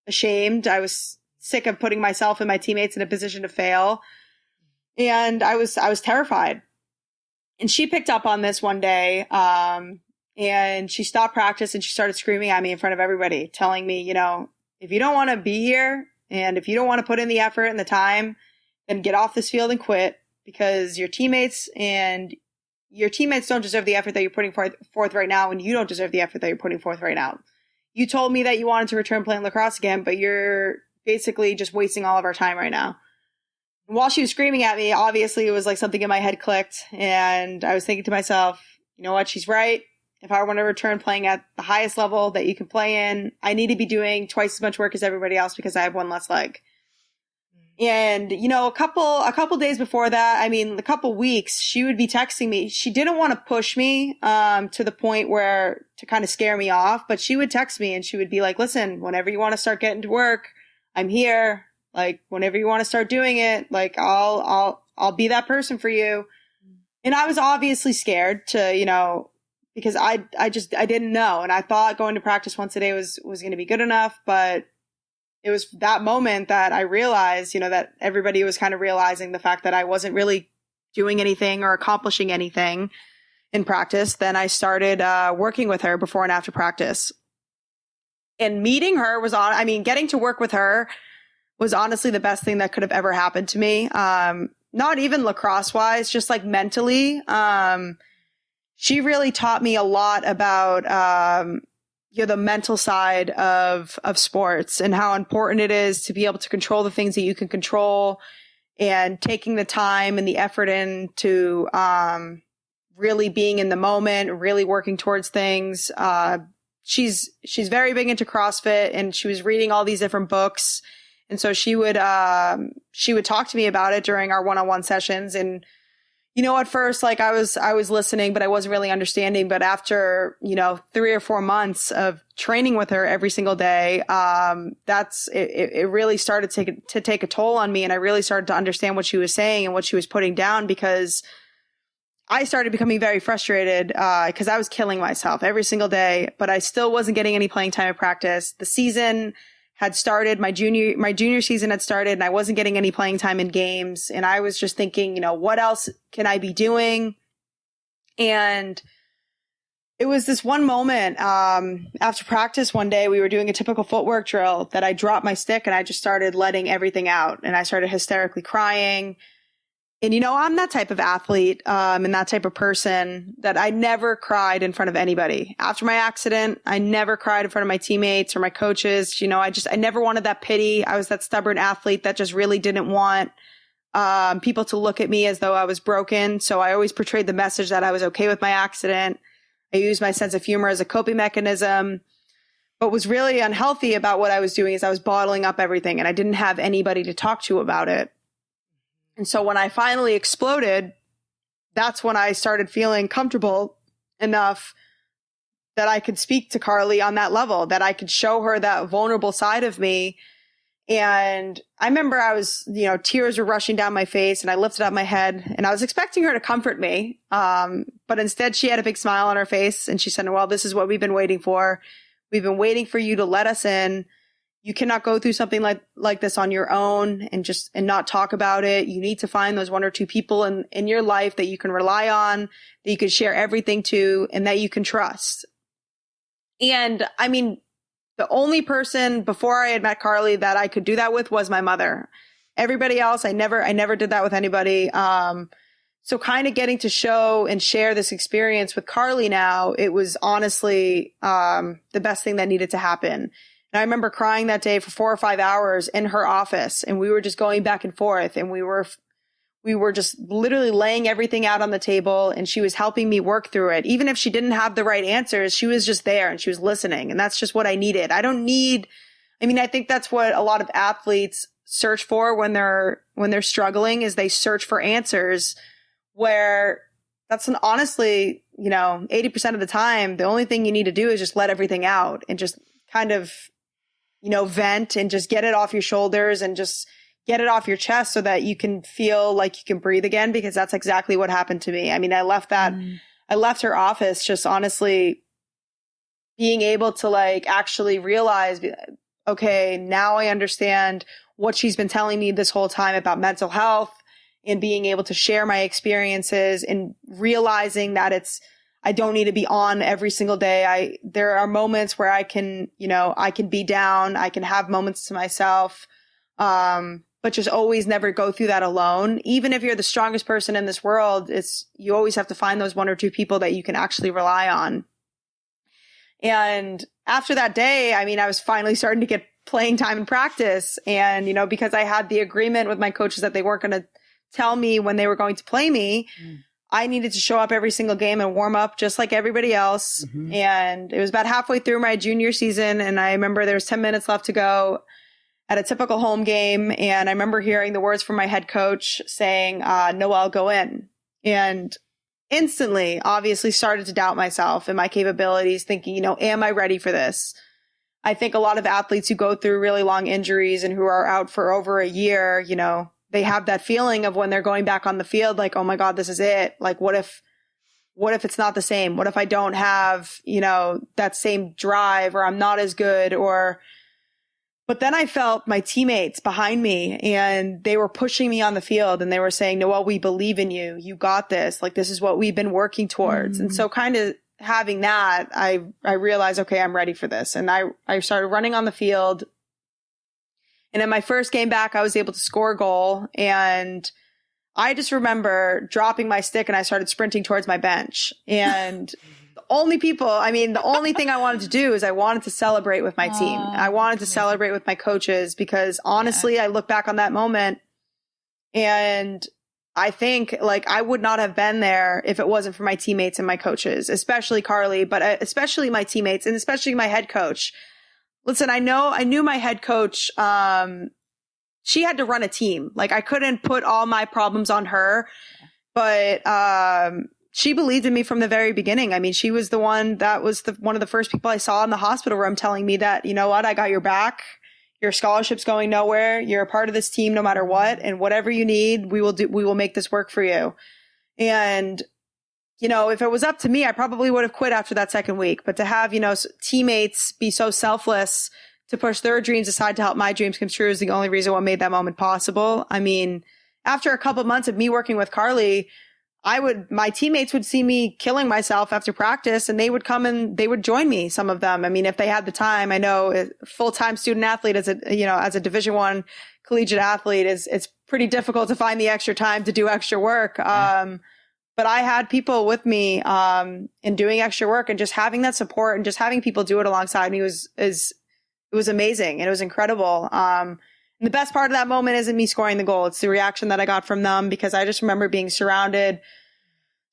ashamed. I was sick of putting myself and my teammates in a position to fail. And I was terrified. And she picked up on this one day. And she stopped practice and she started screaming at me in front of everybody, telling me, if you don't want to be here and if you don't want to put in the effort and the time, then get off this field and quit because your teammates don't deserve the effort that you're putting forth right now. And you don't deserve the effort that you're putting forth right now. You told me that you wanted to return playing lacrosse again, but you're basically just wasting all of our time right now. And while she was screaming at me, obviously it was like something in my head clicked. And I was thinking to myself, you know what? She's right. If I want to return playing at the highest level that you can play in, I need to be doing twice as much work as everybody else because I have one less leg. And, a couple days before that, a couple weeks, she would be texting me. She didn't want to push me, to the point where to kind of scare me off, but she would text me and she would be like, listen, whenever you want to start getting to work, I'm here. Like, whenever you want to start doing it, like, I'll be that person for you. And I was obviously scared to, because I didn't know. And I thought going to practice once a day was going to be good enough. But it was that moment that I realized, that everybody was kind of realizing the fact that I wasn't really doing anything or accomplishing anything in practice. Then I started working with her before and after practice. And meeting her getting to work with her was honestly the best thing that could have ever happened to me. Not even lacrosse wise, just like mentally. She really taught me a lot about, the mental side of sports and how important it is to be able to control the things that you can control and taking the time and the effort into, really being in the moment, really working towards things. She's very big into CrossFit and she was reading all these different books. And so she would talk to me about it during our one-on-one sessions. And at first, like I was listening, but I wasn't really understanding. But after, 3 or 4 months of training with her every single day, it really started to take a toll on me. And I really started to understand what she was saying and what she was putting down because I started becoming very frustrated, because I was killing myself every single day, but I still wasn't getting any playing time at practice. The season had started, my junior season had started and I wasn't getting any playing time in games. And I was just thinking, what else can I be doing? And It was this one moment after practice one day, we were doing a typical footwork drill that I dropped my stick and I just started letting everything out. And I started hysterically crying. And, I'm that type of athlete and that type of person that I never cried in front of anybody. After my accident, I never cried in front of my teammates or my coaches. I never wanted that pity. I was that stubborn athlete that just really didn't want people to look at me as though I was broken. So I always portrayed the message that I was okay with my accident. I used my sense of humor as a coping mechanism. What was really unhealthy about what I was doing is I was bottling up everything and I didn't have anybody to talk to about it. And so when I finally exploded, that's when I started feeling comfortable enough that I could speak to Carly on that level, that I could show her that vulnerable side of me. And I remember I was, tears were rushing down my face and I lifted up my head and I was expecting her to comfort me. But instead she had a big smile on her face and she said, "Well, this is what we've been waiting for. We've been waiting for you to let us in. You cannot go through something like this on your own and not talk about it. You need to find those one or two people in your life that you can rely on, that you can share everything to, and that you can trust." And I mean, the only person before I had met Carly that I could do that with was my mother. Everybody else, I never did that with anybody. So kind of getting to show and share this experience with Carly now, it was honestly the best thing that needed to happen. And I remember crying that day for 4 or 5 hours in her office, and we were just going back and forth, and we were just literally laying everything out on the table, and she was helping me work through it. Even if she didn't have the right answers, she was just there and she was listening. And that's just what I needed. I think that's what a lot of athletes search for when they're struggling, is they search for answers, where that's honestly, 80% of the time, the only thing you need to do is just let everything out and just kind of, vent and just get it off your shoulders and just get it off your chest so that you can feel like you can breathe again, because that's exactly what happened to me. I mean, I left her office just honestly being able to actually realize, okay, now I understand what she's been telling me this whole time about mental health, and being able to share my experiences and realizing that I don't need to be on every single day. There are moments where I can be down. I can have moments to myself. But just always never go through that alone. Even if you're the strongest person in this world, you always have to find those one or two people that you can actually rely on. And after that day, I was finally starting to get playing time in practice. And, because I had the agreement with my coaches that they weren't going to tell me when they were going to play me, I needed to show up every single game and warm up just like everybody else. Mm-hmm. And it was about halfway through my junior season. And I remember there was 10 minutes left to go at a typical home game. And I remember hearing the words from my head coach saying, "Noelle, go in." And instantly, obviously started to doubt myself and my capabilities, thinking, am I ready for this? I think a lot of athletes who go through really long injuries and who are out for over a year, they have that feeling of when they're going back on the field, like, oh my God, this is it. Like, what if it's not the same? What if I don't have, that same drive, or I'm not as good, but then I felt my teammates behind me and they were pushing me on the field and they were saying, "Noelle, we believe in you. You got this. Like, this is what we've been working towards." Mm-hmm. And so kind of having that, I realized, okay, I'm ready for this. And I started running on the field. And in my first game back, I was able to score a goal. And I just remember dropping my stick and I started sprinting towards my bench. And the only thing I wanted to do is I wanted to celebrate with my team. I wanted to celebrate with my coaches, because honestly, I look back on that moment and I think I would not have been there if it wasn't for my teammates and my coaches, especially Carly, but especially my teammates and especially my head coach. Listen, I knew my head coach, she had to run a team. I couldn't put all my problems on her, but, she believed in me from the very beginning. She was the one that was one of the first people I saw in the hospital room telling me that, "You know what, I got your back. Your scholarship's going nowhere. You're a part of this team no matter what. And whatever you need, we will make this work for you." And, if it was up to me, I probably would have quit after that second week. But to have, teammates be so selfless to push their dreams aside to help my dreams come true is the only reason what made that moment possible. After a couple of months of me working with Carly, my teammates would see me killing myself after practice, and they would come and they would join me. Some of them, I mean, if they had the time. I know a full-time student athlete as a Division I collegiate athlete it's pretty difficult to find the extra time to do extra work. But I had people with me, in doing extra work, and just having that support and just having people do it alongside me it was amazing. And it was incredible. And the best part of that moment isn't me scoring the goal. It's the reaction that I got from them, because I just remember being surrounded.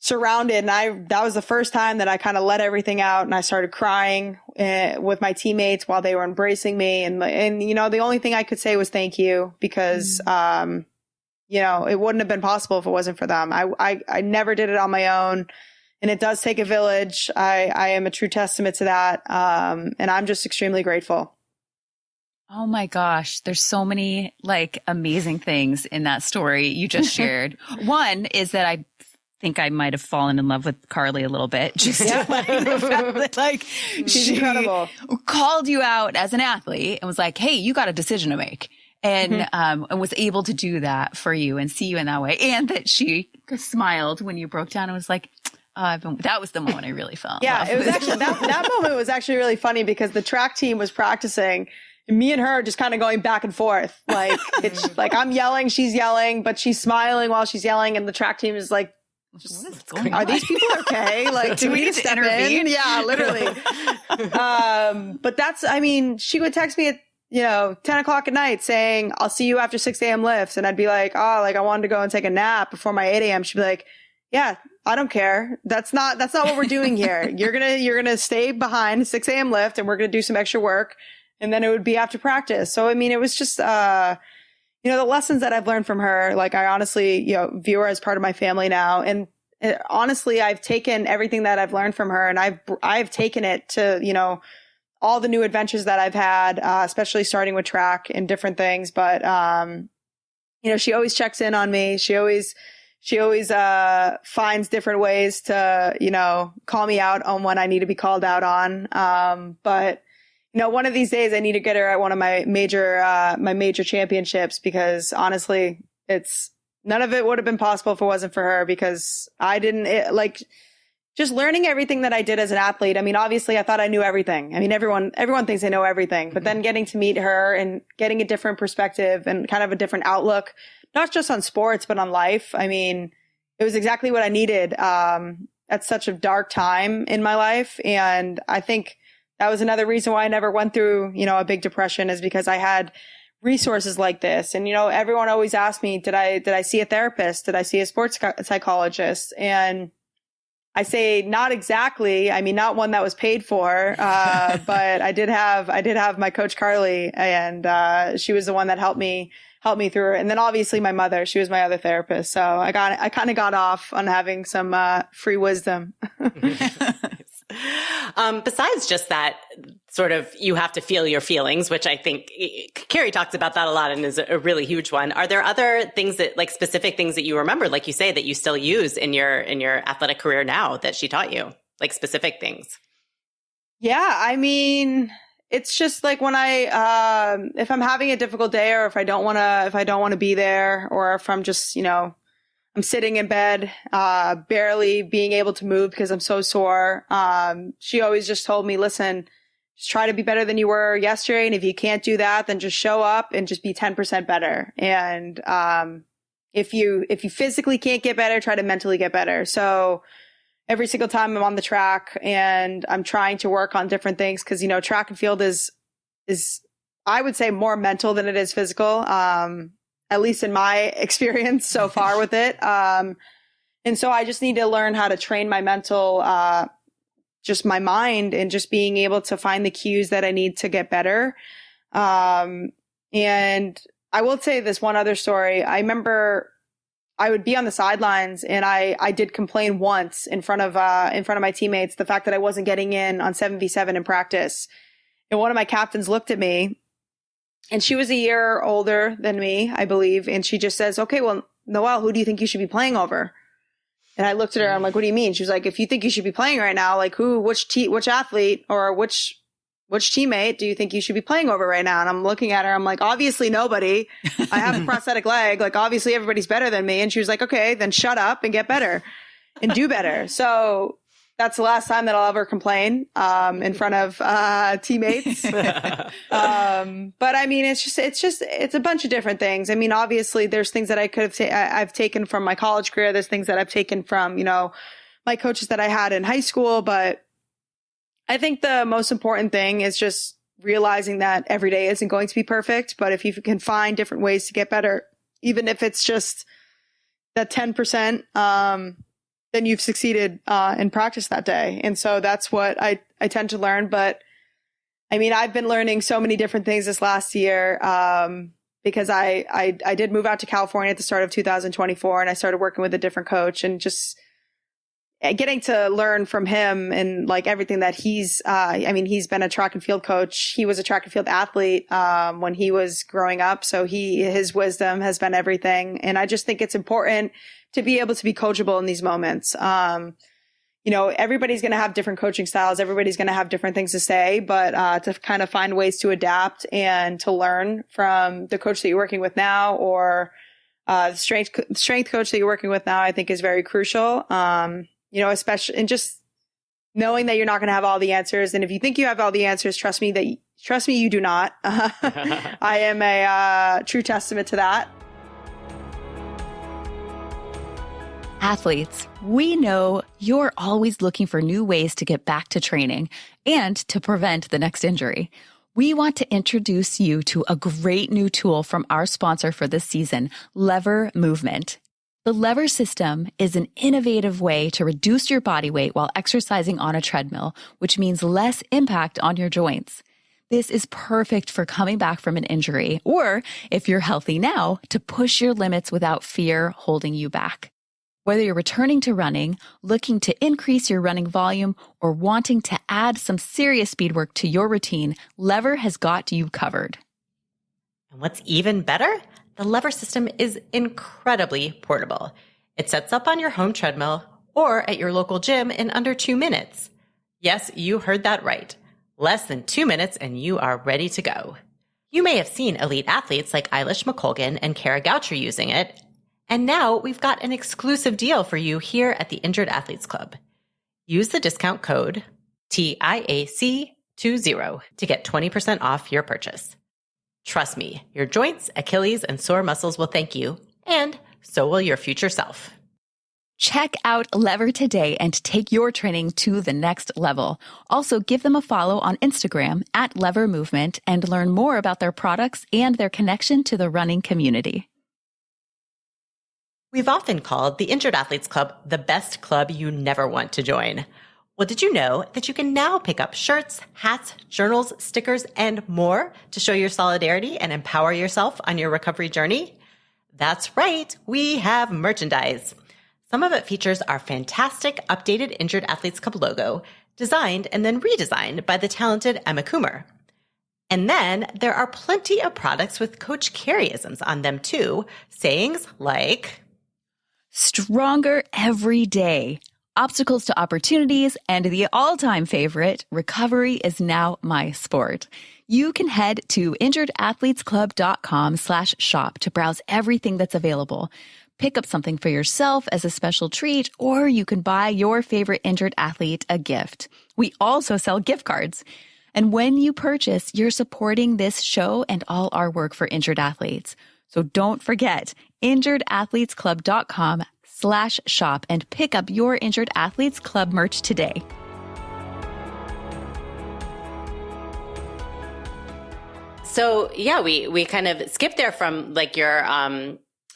And that was the first time that I kind of let everything out, and I started crying with my teammates while they were embracing me. And the only thing I could say was thank you, because, it wouldn't have been possible if it wasn't for them. I never did it on my own, and it does take a village. I am a true testament to that. And I'm just extremely grateful. Oh my gosh. There's so many amazing things in that story you just shared. One is that I think I might have fallen in love with Carly a little bit. Just the fact that she's incredible. Called you out as an athlete and was like, hey, you got a decision to make. And, and was able to do that for you and see you in that way. And that she smiled when you broke down and was like, that was the moment I really felt. Yeah, it was actually, that moment was actually really funny, because the track team was practicing. Me and her just kind of going back and forth. It's like I'm yelling, she's yelling, but she's smiling while she's yelling. And the track team is like, are these people okay? Do we need to step in? Yeah, literally. But she would text me at, 10 o'clock at night saying, I'll see you after 6 a.m. lifts. And I'd be like, I wanted to go and take a nap before my 8 a.m. She'd be like, yeah, I don't care. That's not what we're doing here. You're going to stay behind 6 a.m. lift, and we're going to do some extra work. And then it would be after practice. So, it was just, the lessons that I've learned from her, I honestly, view her as part of my family now. And honestly, I've taken everything that I've learned from her, and I've taken it to, all the new adventures that I've had, especially starting with track and different things. But, she always checks in on me. She always finds different ways to, call me out on when I need to be called out on. But one of these days I need to get her at one of my major championships, because honestly, none of it would have been possible if it wasn't for her, because just learning everything that I did as an athlete. Obviously I thought I knew everything. Everyone thinks they know everything, but then getting to meet her and getting a different perspective and kind of a different outlook, not just on sports, but on life. It was exactly what I needed, at such a dark time in my life. And I think that was another reason why I never went through, a big depression, is because I had resources like this. And, everyone always asked me, did I see a therapist? Did I see a sports psychologist? And I say not exactly. Not one that was paid for, but I did have my coach Carly, and she was the one that helped me through it. And then obviously my mother, she was my other therapist. So I kind of got off on having some free wisdom. Besides just that sort of, you have to feel your feelings, which I think Carrie talks about that a lot and is a really huge one. Are there other things that, specific things that you remember, like you say, that you still use in your athletic career now that she taught you, specific things? Yeah. It's just when if I'm having a difficult day, or if I don't want to be there, or if I'm just, I'm sitting in bed, barely being able to move because I'm so sore. She always just told me, listen, just try to be better than you were yesterday. And if you can't do that, then just show up and just be 10% better. And, if you physically can't get better, try to mentally get better. So every single time I'm on the track and I'm trying to work on different things, because, track and field is, I would say, more mental than it is physical. At least in my experience so far with it. And so I just need to learn how to train my mental, just my mind, and just being able to find the cues that I need to get better. And I will say this one other story. I remember I would be on the sidelines, and I did complain once in front of my teammates, the fact that I wasn't getting in on 7v7 in practice. And one of my captains looked at me, and she was a year older than me, I believe. And she just says, okay, well, Noelle, who do you think you should be playing over? And I looked at her, I'm like, what do you mean? She was like, if you think you should be playing right now, who, which athlete or which which teammate do you think you should be playing over right now? And I'm looking at her. I'm like, obviously nobody. I have a prosthetic leg. Like, obviously everybody's better than me. And she was like, okay, then shut up and get better and do better. So that's the last time that I'll ever complain in front of teammates. But I mean, it's a bunch of different things. I mean, obviously there's things that I could have I've taken from my college career. There's things that I've taken from, you know, my coaches that I had in high school. But I think the most important thing is just realizing that every day isn't going to be perfect. But if you can find different ways to get better, even if it's just that 10%, then you've succeeded in practice that day. And so that's what I tend to learn. But I mean, I've been learning so many different things this last year because I did move out to California at the start of 2024, and I started working with a different coach, and just getting to learn from him and like everything that he's been a track and field coach. He was a track and field athlete when he was growing up. So his wisdom has been everything. And I just think it's important to be able to be coachable in these moments. You know, everybody's going to have different coaching styles. Everybody's going to have different things to say, but to kind of find ways to adapt and to learn from the coach that you're working with now, or the strength coach that you're working with now, I think is very crucial. You know, especially, and just knowing that you're not going to have all the answers. And if you think you have all the answers, trust me, you do not. I am a true testament to that. Athletes, we know you're always looking for new ways to get back to training and to prevent the next injury. We want to introduce you to a great new tool from our sponsor for this season, Lever Movement. The Lever system is an innovative way to reduce your body weight while exercising on a treadmill, which means less impact on your joints. This is perfect for coming back from an injury, or if you're healthy now, to push your limits without fear holding you back. Whether you're returning to running, looking to increase your running volume, or wanting to add some serious speed work to your routine, Lever has got you covered. And what's even better? The Lever system is incredibly portable. It sets up on your home treadmill or at your local gym in under 2 minutes. Yes, you heard that right. Less than 2 minutes and you are ready to go. You may have seen elite athletes like Eilish McColgan and Kara Goucher using it. And now we've got an exclusive deal for you here at the Injured Athletes Club. Use the discount code TIAC20 to get 20% off your purchase. Trust me, your joints, Achilles, and sore muscles will thank you, and so will your future self. Check out Lever today and take your training to the next level. Also, give them a follow on Instagram at Lever Movement and learn more about their products and their connection to the running community. We've often called the Injured Athletes Club the best club you never want to join. Well, did you know that you can now pick up shirts, hats, journals, stickers, and more to show your solidarity and empower yourself on your recovery journey? That's right, we have merchandise. Some of it features our fantastic updated Injured Athletes Club logo, designed and then redesigned by the talented Emma Coomer. And then there are plenty of products with Coach Carey-isms on them too, sayings like, "Stronger every day. Obstacles to opportunities," and the all-time favorite, "Recovery is now my sport." You can head to injuredathletesclub.com/shop to browse everything that's available. Pick up something for yourself as a special treat, or you can buy your favorite injured athlete a gift. We also sell gift cards. And when you purchase, you're supporting this show and all our work for injured athletes. So don't forget, injuredathletesclub.com/shop and pick up your Injured Athletes Club merch today. So yeah, we kind of skipped there from like your,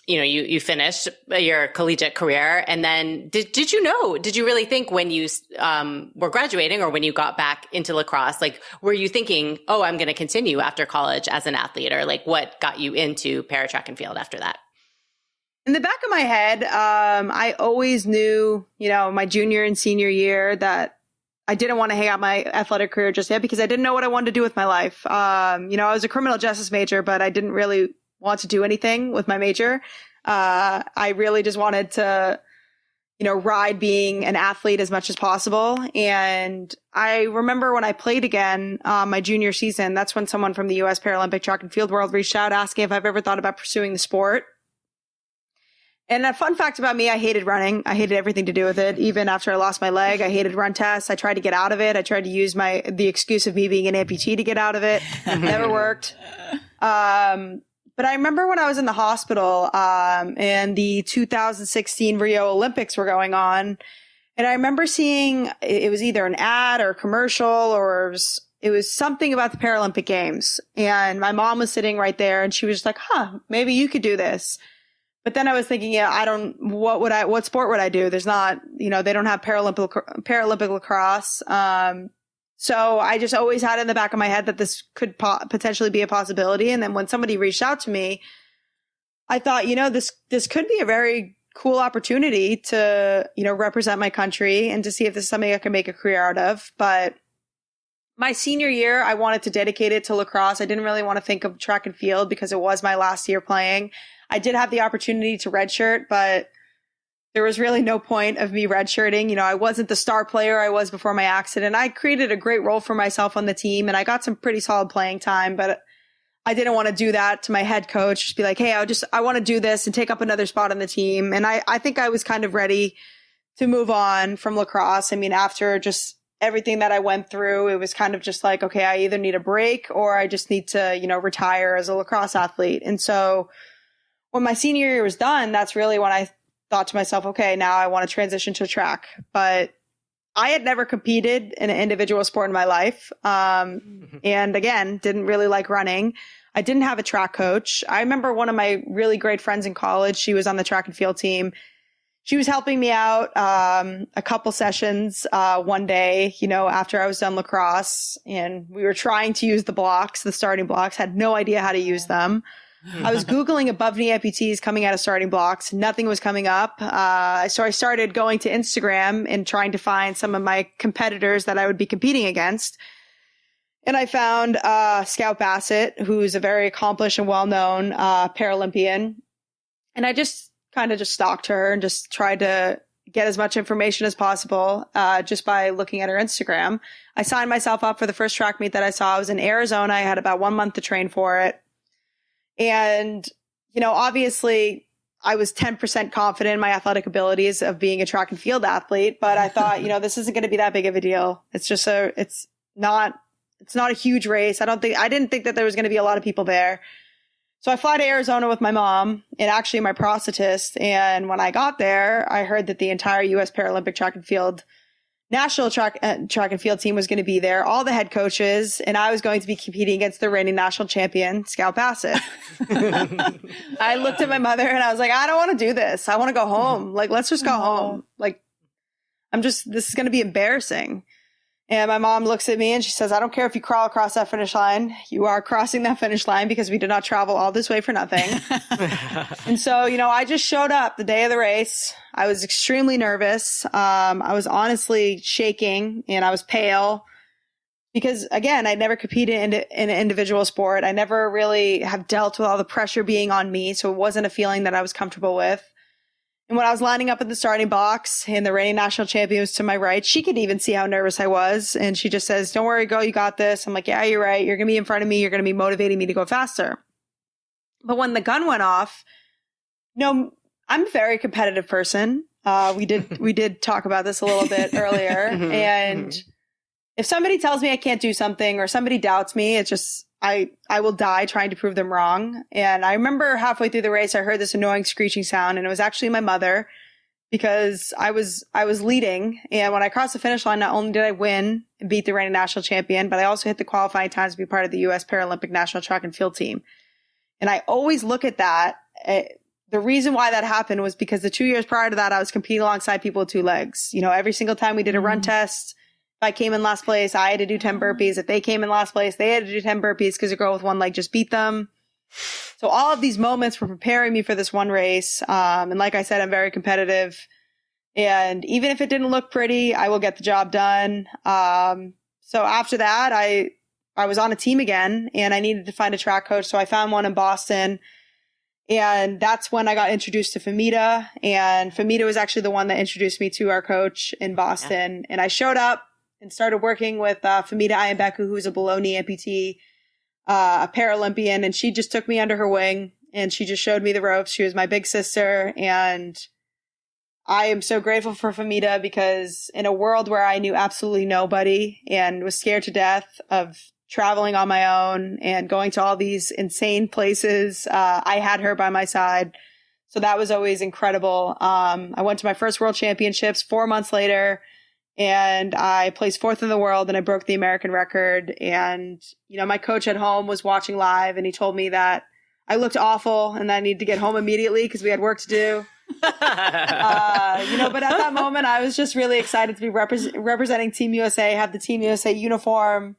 you finished your collegiate career. And then did you really think when you were graduating or when you got back into lacrosse, like, were you thinking, oh, I'm going to continue after college as an athlete, or like what got you into para track and field after that? In the back of my head, I always knew, my junior and senior year that I didn't want to hang out my athletic career just yet because I didn't know what I wanted to do with my life. I was a criminal justice major, but I didn't really want to do anything with my major. I really just wanted to, ride being an athlete as much as possible. And I remember when I played again, my junior season, that's when someone from the U.S. Paralympic track and field world reached out asking if I've ever thought about pursuing the sport. And a fun fact about me, I hated running. I hated everything to do with it. Even after I lost my leg, I hated run tests. I tried to get out of it. I tried to use the excuse of me being an amputee to get out of it. Never worked. But I remember when I was in the hospital, and the 2016 Rio Olympics were going on. And I remember seeing, it was either an ad or a commercial, or it was something about the Paralympic Games. And my mom was sitting right there and she was just like, maybe you could do this. But then I was thinking, what sport would I do? There's not, they don't have Paralympic lacrosse. So I just always had in the back of my head that this could potentially be a possibility. And then when somebody reached out to me, I thought, this could be a very cool opportunity to, represent my country and to see if this is something I can make a career out of. But my senior year, I wanted to dedicate it to lacrosse. I didn't really want to think of track and field because it was my last year playing. I did have the opportunity to redshirt, but there was really no point of me redshirting. I wasn't the star player I was before my accident. I created a great role for myself on the team and I got some pretty solid playing time, but I didn't want to do that to my head coach. Just be like, hey, I want to do this and take up another spot on the team. And I think I was kind of ready to move on from lacrosse. I mean, after just everything that I went through, it was kind of just like, okay, I either need a break or I just need to, retire as a lacrosse athlete. And so when my senior year was done, that's really when I thought to myself, okay, now I want to transition to track. But I had never competed in an individual sport in my life. And again, didn't really like running. I didn't have a track coach. I remember one of my really great friends in college, she was on the track and field team. She was helping me out a couple sessions one day, after I was done lacrosse. And we were trying to use the starting blocks, had no idea how to use them. I was Googling above knee amputees coming out of starting blocks. Nothing was coming up. So I started going to Instagram and trying to find some of my competitors that I would be competing against. And I found Scout Bassett, who's a very accomplished and well-known Paralympian. And I just kind of just stalked her and just tried to get as much information as possible just by looking at her Instagram. I signed myself up for the first track meet that I saw. I was in Arizona. I had about 1 month to train for it. And, obviously I was 10% confident in my athletic abilities of being a track and field athlete, but I thought, this isn't going to be that big of a deal. It's just it's not a huge race. I didn't think that there was going to be a lot of people there. So I fly to Arizona with my mom and actually my prosthetist. And when I got there, I heard that the entire U.S. Paralympic track and field national track and field team was going to be there, all the head coaches, and I was going to be competing against the reigning national champion, Scout Bassett. I looked at my mother and I was like, I don't want to do this. I want to go home. Like, let's just go home. Like, this is going to be embarrassing. And my mom looks at me and she says, I don't care if you crawl across that finish line. You are crossing that finish line because we did not travel all this way for nothing. And so, I just showed up the day of the race. I was extremely nervous. I was honestly shaking and I was pale because, again, I'd never competed in an individual sport. I never really have dealt with all the pressure being on me. So it wasn't a feeling that I was comfortable with. And when I was lining up in the starting box and the reigning national champion was to my right, she could even see how nervous I was. And she just says, don't worry, girl, you got this. I'm like, yeah, you're right. You're going to be in front of me. You're going to be motivating me to go faster. But when the gun went off, I'm a very competitive person. We did talk about this a little bit earlier. And if somebody tells me I can't do something or somebody doubts me, it's just, I will die trying to prove them wrong. And I remember halfway through the race, I heard this annoying screeching sound, and it was actually my mother because I was leading. And when I crossed the finish line, not only did I win and beat the reigning national champion, but I also hit the qualifying times to be part of the U.S. Paralympic national track and field team. And I always look at that. The reason why that happened was because the 2 years prior to that, I was competing alongside people with two legs. Every single time we did a run test, if I came in last place, I had to do 10 burpees. If they came in last place, they had to do 10 burpees because a girl with one leg just beat them. So all of these moments were preparing me for this one race. And like I said, I'm very competitive. And even if it didn't look pretty, I will get the job done. So after that, I was on a team again and I needed to find a track coach. So I found one in Boston. And that's when I got introduced to Famita. And Famita was actually the one that introduced me to our coach in Boston. Yeah. And I showed up and started working with Famita Ayambeku, who's a below knee amputee, a Paralympian. And she just took me under her wing and she just showed me the ropes. She was my big sister. And I am so grateful for Famita because in a world where I knew absolutely nobody and was scared to death of traveling on my own and going to all these insane places, I had her by my side. So that was always incredible. I went to my first world championships 4 months later and I placed 4th in the world and I broke the American record. And, you know, my coach at home was watching live and he told me that I looked awful and that I needed to get home immediately because we had work to do. But at that moment I was just really excited to be representing Team USA, have the Team USA uniform.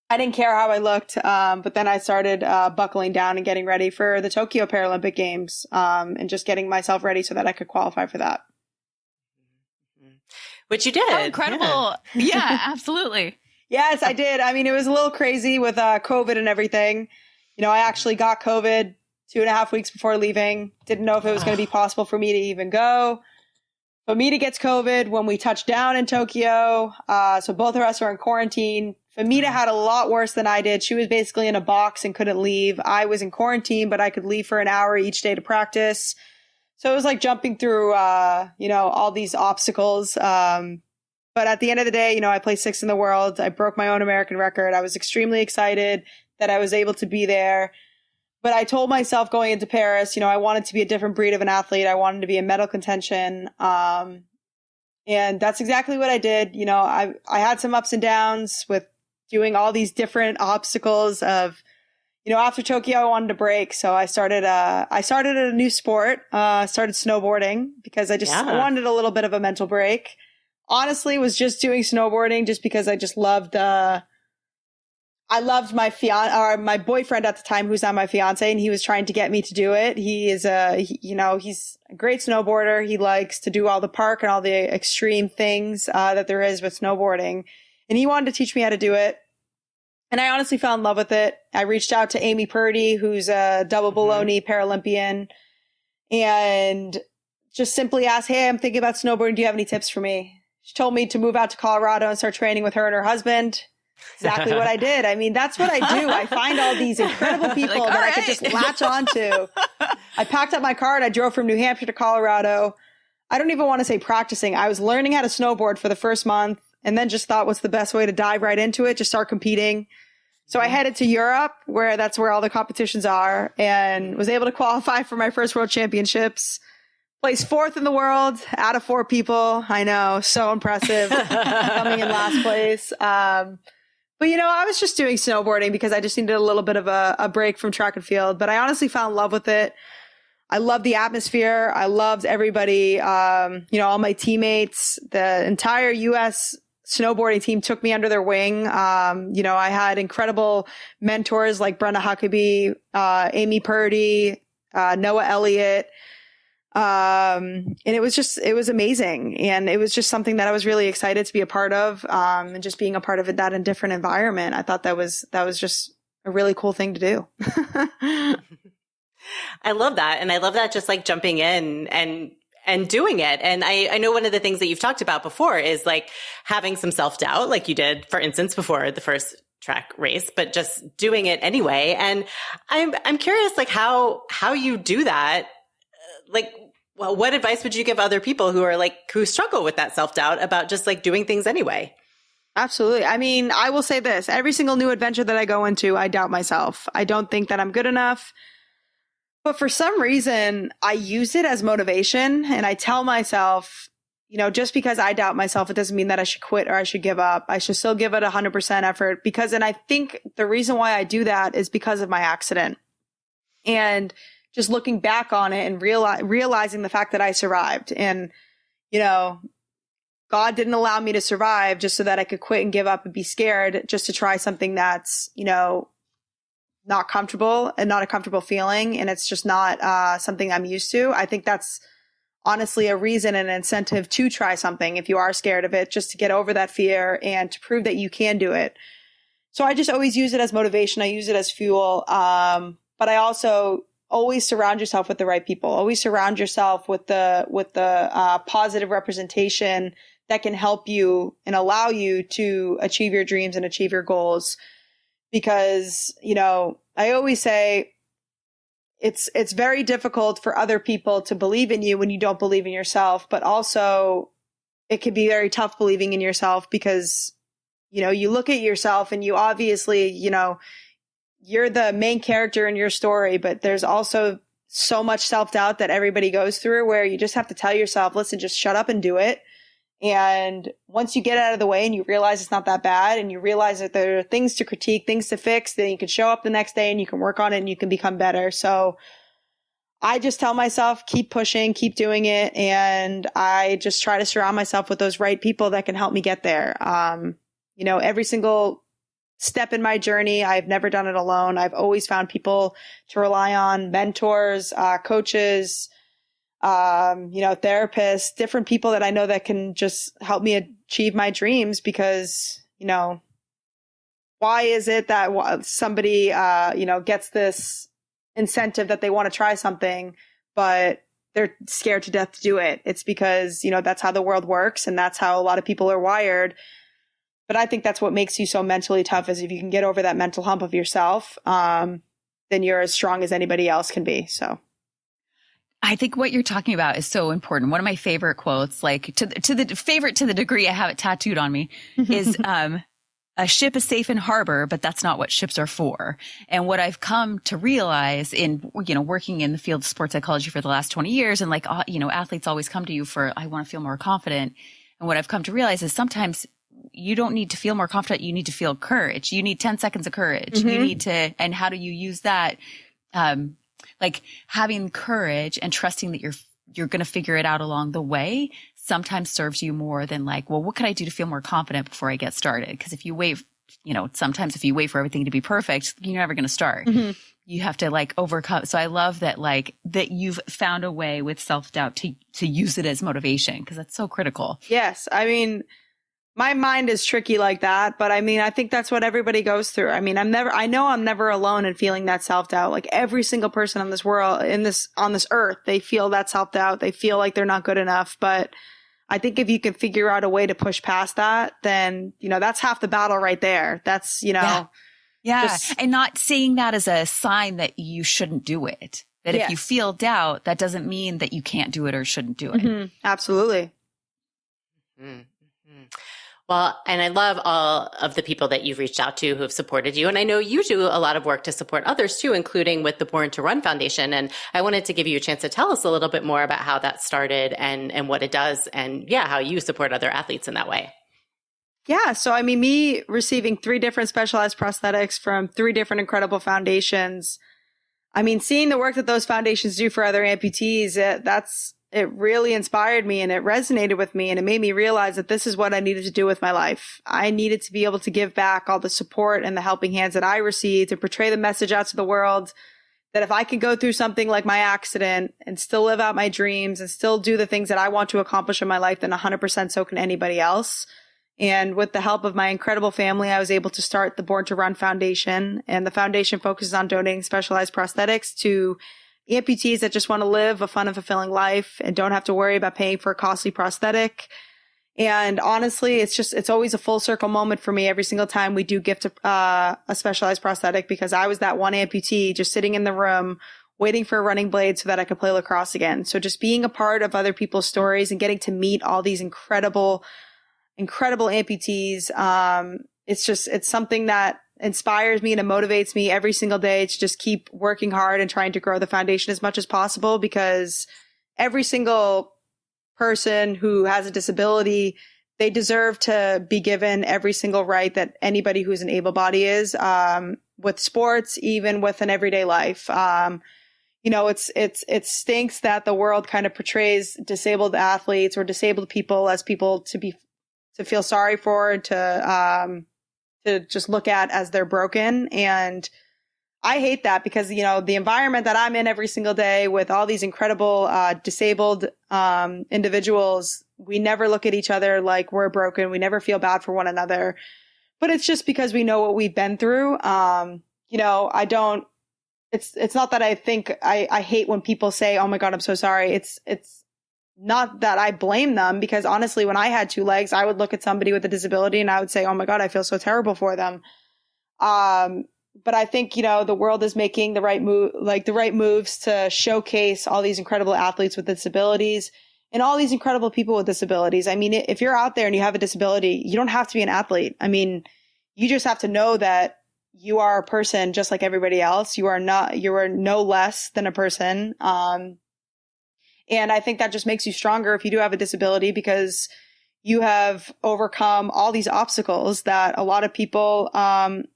I didn't care how I looked, but then I started buckling down and getting ready for the Tokyo Paralympic Games and just getting myself ready so that I could qualify for that. Which you did. Oh, incredible. Yeah, absolutely. Yes, I did. I mean, it was a little crazy with COVID and everything. You know, I actually got COVID 2.5 weeks before leaving. Didn't know if it was going to be possible for me to even go. Famita gets COVID when we touched down in Tokyo. So both of us were in quarantine. Famita had a lot worse than I did. She was basically in a box and couldn't leave. I was in quarantine, but I could leave for an hour each day to practice. So it was like jumping through, all these obstacles. But at the end of the day, I placed 6th in the world. I broke my own American record. I was extremely excited that I was able to be there. But I told myself going into Paris, I wanted to be a different breed of an athlete. I wanted to be in medal contention. And that's exactly what I did. I had some ups and downs with doing all these different obstacles of, after Tokyo, I wanted to break. So I started a new sport, started snowboarding because I wanted a little bit of a mental break. Honestly, was just doing snowboarding just because I just loved, I loved my boyfriend at the time, who's not my fiance, and he was trying to get me to do it. He is he's a great snowboarder. He likes to do all the park and all the extreme things, that there is with snowboarding. And he wanted to teach me how to do it. And I honestly fell in love with it. I reached out to Amy Purdy, who's a double below knee Paralympian, and just simply asked, hey, I'm thinking about snowboarding. Do you have any tips for me? She told me to move out to Colorado and start training with her and her husband. Exactly what I did. I mean, that's what I do. I find all these incredible people that I could just latch onto. I packed up my car and I drove from New Hampshire to Colorado. I don't even want to say practicing. I was learning how to snowboard for the first month and then just thought, what's the best way to dive right into it? Just start competing. So I headed to Europe, that's where all the competitions are, and was able to qualify for my first world championships. Placed 4th in the world out of 4 people. I know, so impressive coming in last place. But, I was just doing snowboarding because I just needed a little bit of a break from track and field. But I honestly fell in love with it. I loved the atmosphere. I loved everybody, all my teammates. The entire U.S. snowboarding team took me under their wing. I had incredible mentors like Brenda Huckabee, Amy Purdy, Noah Elliott. And it was amazing. And it was just something that I was really excited to be a part of. And just being a part of that in different environment. I thought that was just a really cool thing to do. I love that. And I love that just like jumping in and doing it. And I know one of the things that you've talked about before is like having some self-doubt, like you did, for instance, before the first track race, but just doing it anyway. And I'm curious, like how you do that. Like, well, what advice would you give other people who struggle with that self-doubt about just like doing things anyway? Absolutely. I mean, I will say this, every single new adventure that I go into, I doubt myself. I don't think that I'm good enough. But for some reason, I use it as motivation and I tell myself, just because I doubt myself, it doesn't mean that I should quit or I should give up. I should still give it 100% effort and I think the reason why I do that is because of my accident. And just looking back on it and realizing the fact that I survived and, God didn't allow me to survive just so that I could quit and give up and be scared just to try something that's, not comfortable and not a comfortable feeling. And it's just not something I'm used to. I think that's honestly a reason and an incentive to try something if you are scared of it, just to get over that fear and to prove that you can do it. So I just always use it as motivation. I use it as fuel. But I also always surround yourself with the right people. Always surround yourself with the positive representation that can help you and allow you to achieve your dreams and achieve your goals. Because, you know, I always say it's very difficult for other people to believe in you when you don't believe in yourself, but also it can be very tough believing in yourself because, you know, you look at yourself and you obviously, you know, you're the main character in your story, but there's also so much self-doubt that everybody goes through where you just have to tell yourself, listen, just shut up and do it. And once you get out of the way and you realize it's not that bad and you realize that there are things to critique, things to fix, then you can show up the next day and you can work on it and you can become better. So I just tell myself, keep pushing, keep doing it. And I just try to surround myself with those right people that can help me get there. You know, every single step in my journey, I've never done it alone. I've always found people to rely on, mentors, coaches, you know, therapists, different people that I know that can just help me achieve my dreams because, you know, why is it that somebody, you know, gets this incentive that they want to try something, but they're scared to death to do it? It's because, you know, that's how the world works and that's how a lot of people are wired. But I think that's what makes you so mentally tough is if you can get over that mental hump of yourself, then you're as strong as anybody else can be. So I think what you're talking about is so important. One of my favorite quotes, like to the degree I have it tattooed on me, is a ship is safe in harbor, but that's not what ships are for. And what I've come to realize in, you know, working in the field of sports psychology for the last 20 years, and like, you know, athletes always come to you for, I want to feel more confident. And what I've come to realize is sometimes you don't need to feel more confident. You need to feel courage. You need 10 seconds of courage. You need to, and how do you use that? Like having courage and trusting that you're going to figure it out along the way sometimes serves you more than like, well, what can I do to feel more confident before I get started? Because if you wait, you know, sometimes if you wait for everything to be perfect, you're never going to start. You have to like overcome. So I love that, like that you've found a way with self-doubt to use it as motivation because that's so critical. Yes. I mean, my mind is tricky like that, but I mean, I think that's what everybody goes through. I mean, I know I'm never alone in feeling that self-doubt. Like every single person on this world, on this earth, they feel that self-doubt. They feel like they're not good enough. But I think if you can figure out a way to push past that, then, you know, that's half the battle right there. That's, you know. Yeah. And not seeing that as a sign that you shouldn't do it. That if you feel doubt, that doesn't mean that you can't do it or shouldn't do it. Absolutely. Well, and I love all of the people that you've reached out to who have supported you. And I know you do a lot of work to support others too, including with the Born to Run Foundation. And I wanted to give you a chance to tell us a little bit more about how that started and what it does and how you support other athletes in that way. Yeah. So, I mean, me receiving 3 different specialized prosthetics from 3 different incredible foundations. I mean, seeing the work that those foundations do for other amputees, it really inspired me and it resonated with me and it made me realize that this is what I needed to do with my life. I needed to be able to give back all the support and the helping hands that I received and portray the message out to the world that if I could go through something like my accident and still live out my dreams and still do the things that I want to accomplish in my life, then 100% so can anybody else. And with the help of my incredible family, I was able to start the Born to Run Foundation. And the foundation focuses on donating specialized prosthetics to amputees that just want to live a fun and fulfilling life and don't have to worry about paying for a costly prosthetic. And honestly, it's always a full circle moment for me every single time we do gift a specialized prosthetic, because I was that one amputee just sitting in the room waiting for a running blade so that I could play lacrosse again. So just being a part of other people's stories and getting to meet all these incredible amputees, it's something that inspires me and it motivates me every single day to just keep working hard and trying to grow the foundation as much as possible, because every single person who has a disability, they deserve to be given every single right that anybody who's an able-bodied is, with sports, even with an everyday life. You know, it stinks that the world kind of portrays disabled athletes or disabled people as people to feel sorry for, to just look at as they're broken. And I hate that, because, you know, the environment that I'm in every single day with all these incredible disabled individuals, we never look at each other like we're broken. We never feel bad for one another. But it's just because we know what we've been through. You know, I don't it's not that I think I hate when people say, oh my God, I'm so sorry. It's not that I blame them, because honestly, when I had two legs, I would look at somebody with a disability and I would say, oh my God, I feel so terrible for them. But I think, the world is making the right moves to showcase all these incredible athletes with disabilities and all these incredible people with disabilities. I mean, if you're out there and you have a disability, you don't have to be an athlete. I mean, you just have to know that you are a person just like everybody else. You are no less than a person. And I think that just makes you stronger if you do have a disability, because you have overcome all these obstacles that a lot of people in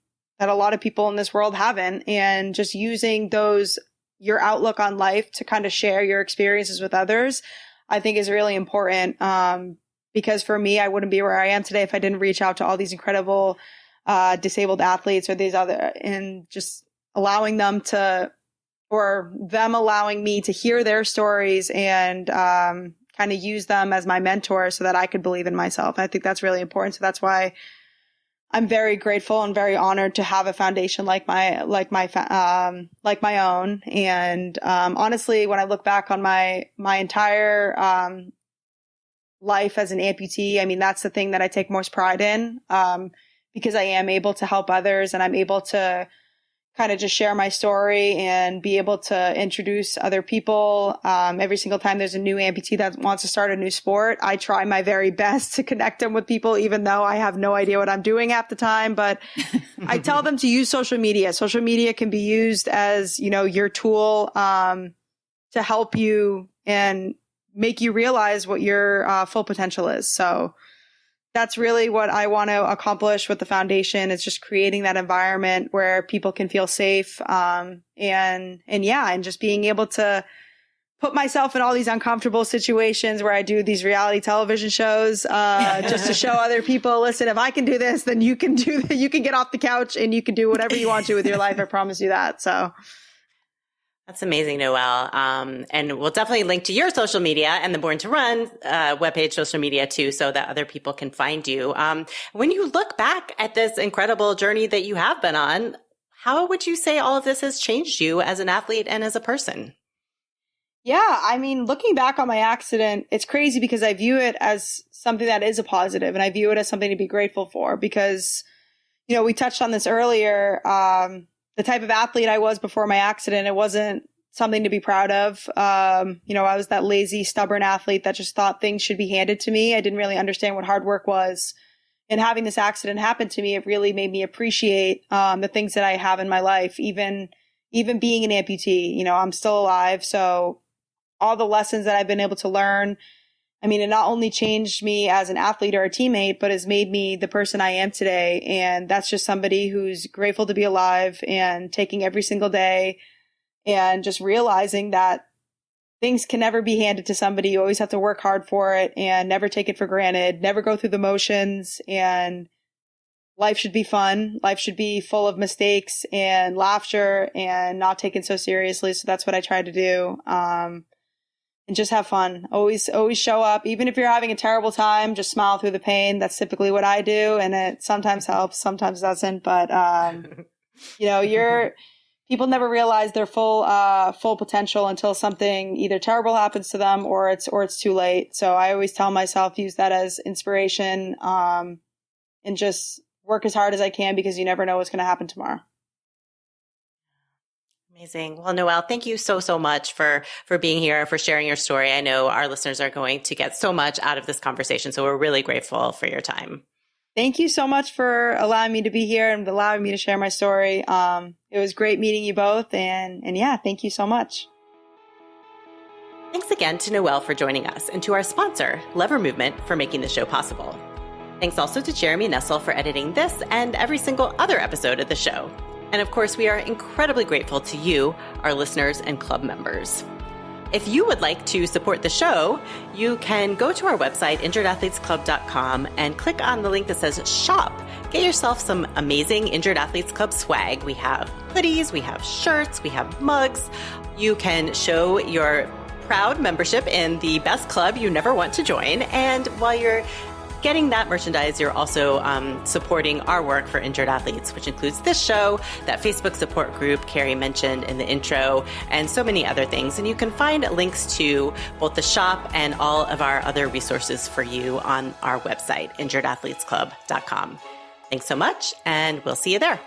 this world haven't. And just using your outlook on life to kind of share your experiences with others, I think is really important. Because for me, I wouldn't be where I am today if I didn't reach out to all these incredible disabled athletes and just allowing them allowing me to hear their stories and kind of use them as my mentor so that I could believe in myself. I think that's really important. So that's why I'm very grateful and very honored to have a foundation like my own. And honestly, when I look back on my entire life as an amputee, I mean, that's the thing that I take most pride in, because I am able to help others and I'm able to kind of just share my story and be able to introduce other people. Every single time there's a new amputee that wants to start a new sport, I try my very best to connect them with people, even though I have no idea what I'm doing half the time. But I tell them to use social media. Social media can be used as, your tool to help you and make you realize what your full potential is. So that's really what I want to accomplish with the foundation. It's just creating that environment where people can feel safe. And just being able to put myself in all these uncomfortable situations where I do these reality television shows, just to show other people, listen, if I can do this, then you can do that. You can get off the couch and you can do whatever you want to with your life. I promise you that. So that's amazing, Noelle. And we'll definitely link to your social media and the Born to Run webpage, social media too, so that other people can find you. When you look back at this incredible journey that you have been on, how would you say all of this has changed you as an athlete and as a person? Yeah, I mean, looking back on my accident, it's crazy because I view it as something that is a positive, and I view it as something to be grateful for because, we touched on this earlier. The type of athlete I was before my accident, it wasn't something to be proud of. I was that lazy, stubborn athlete that just thought things should be handed to me. I didn't really understand what hard work was. And having this accident happen to me, it really made me appreciate the things that I have in my life, even being an amputee. I'm still alive. So all the lessons that I've been able to learn, I mean, it not only changed me as an athlete or a teammate, but has made me the person I am today. And that's just somebody who's grateful to be alive and taking every single day and just realizing that things can never be handed to somebody. You always have to work hard for it and never take it for granted, never go through the motions. And life should be fun. Life should be full of mistakes and laughter and not taken so seriously. So that's what I try to do. And just have fun. Always show up. Even if you're having a terrible time, just smile through the pain. That's typically what I do. And it sometimes helps, sometimes doesn't. But, people never realize their full potential until something either terrible happens to them or it's too late. So I always tell myself, use that as inspiration, and just work as hard as I can because you never know what's going to happen tomorrow. Amazing. Well, Noelle, thank you so much for being here, for sharing your story. I know our listeners are going to get so much out of this conversation, so we're really grateful for your time. Thank you so much for allowing me to be here and allowing me to share my story. It was great meeting you both, and yeah, thank you so much. Thanks again to Noelle for joining us and to our sponsor, Lever Movement, for making the show possible. Thanks also to Jeremy Nessel for editing this and every single other episode of the show. And of course, we are incredibly grateful to you, our listeners and club members. If you would like to support the show, you can go to our website, injuredathletesclub.com, and click on the link that says Shop. Get yourself some amazing Injured Athletes Club swag. We have hoodies, we have shirts, we have mugs. You can show your proud membership in the best club you never want to join. And while you're getting that merchandise, you're also supporting our work for injured athletes, which includes this show, that Facebook support group Carrie mentioned in the intro, and so many other things. And you can find links to both the shop and all of our other resources for you on our website, injuredathletesclub.com. Thanks so much, and we'll see you there.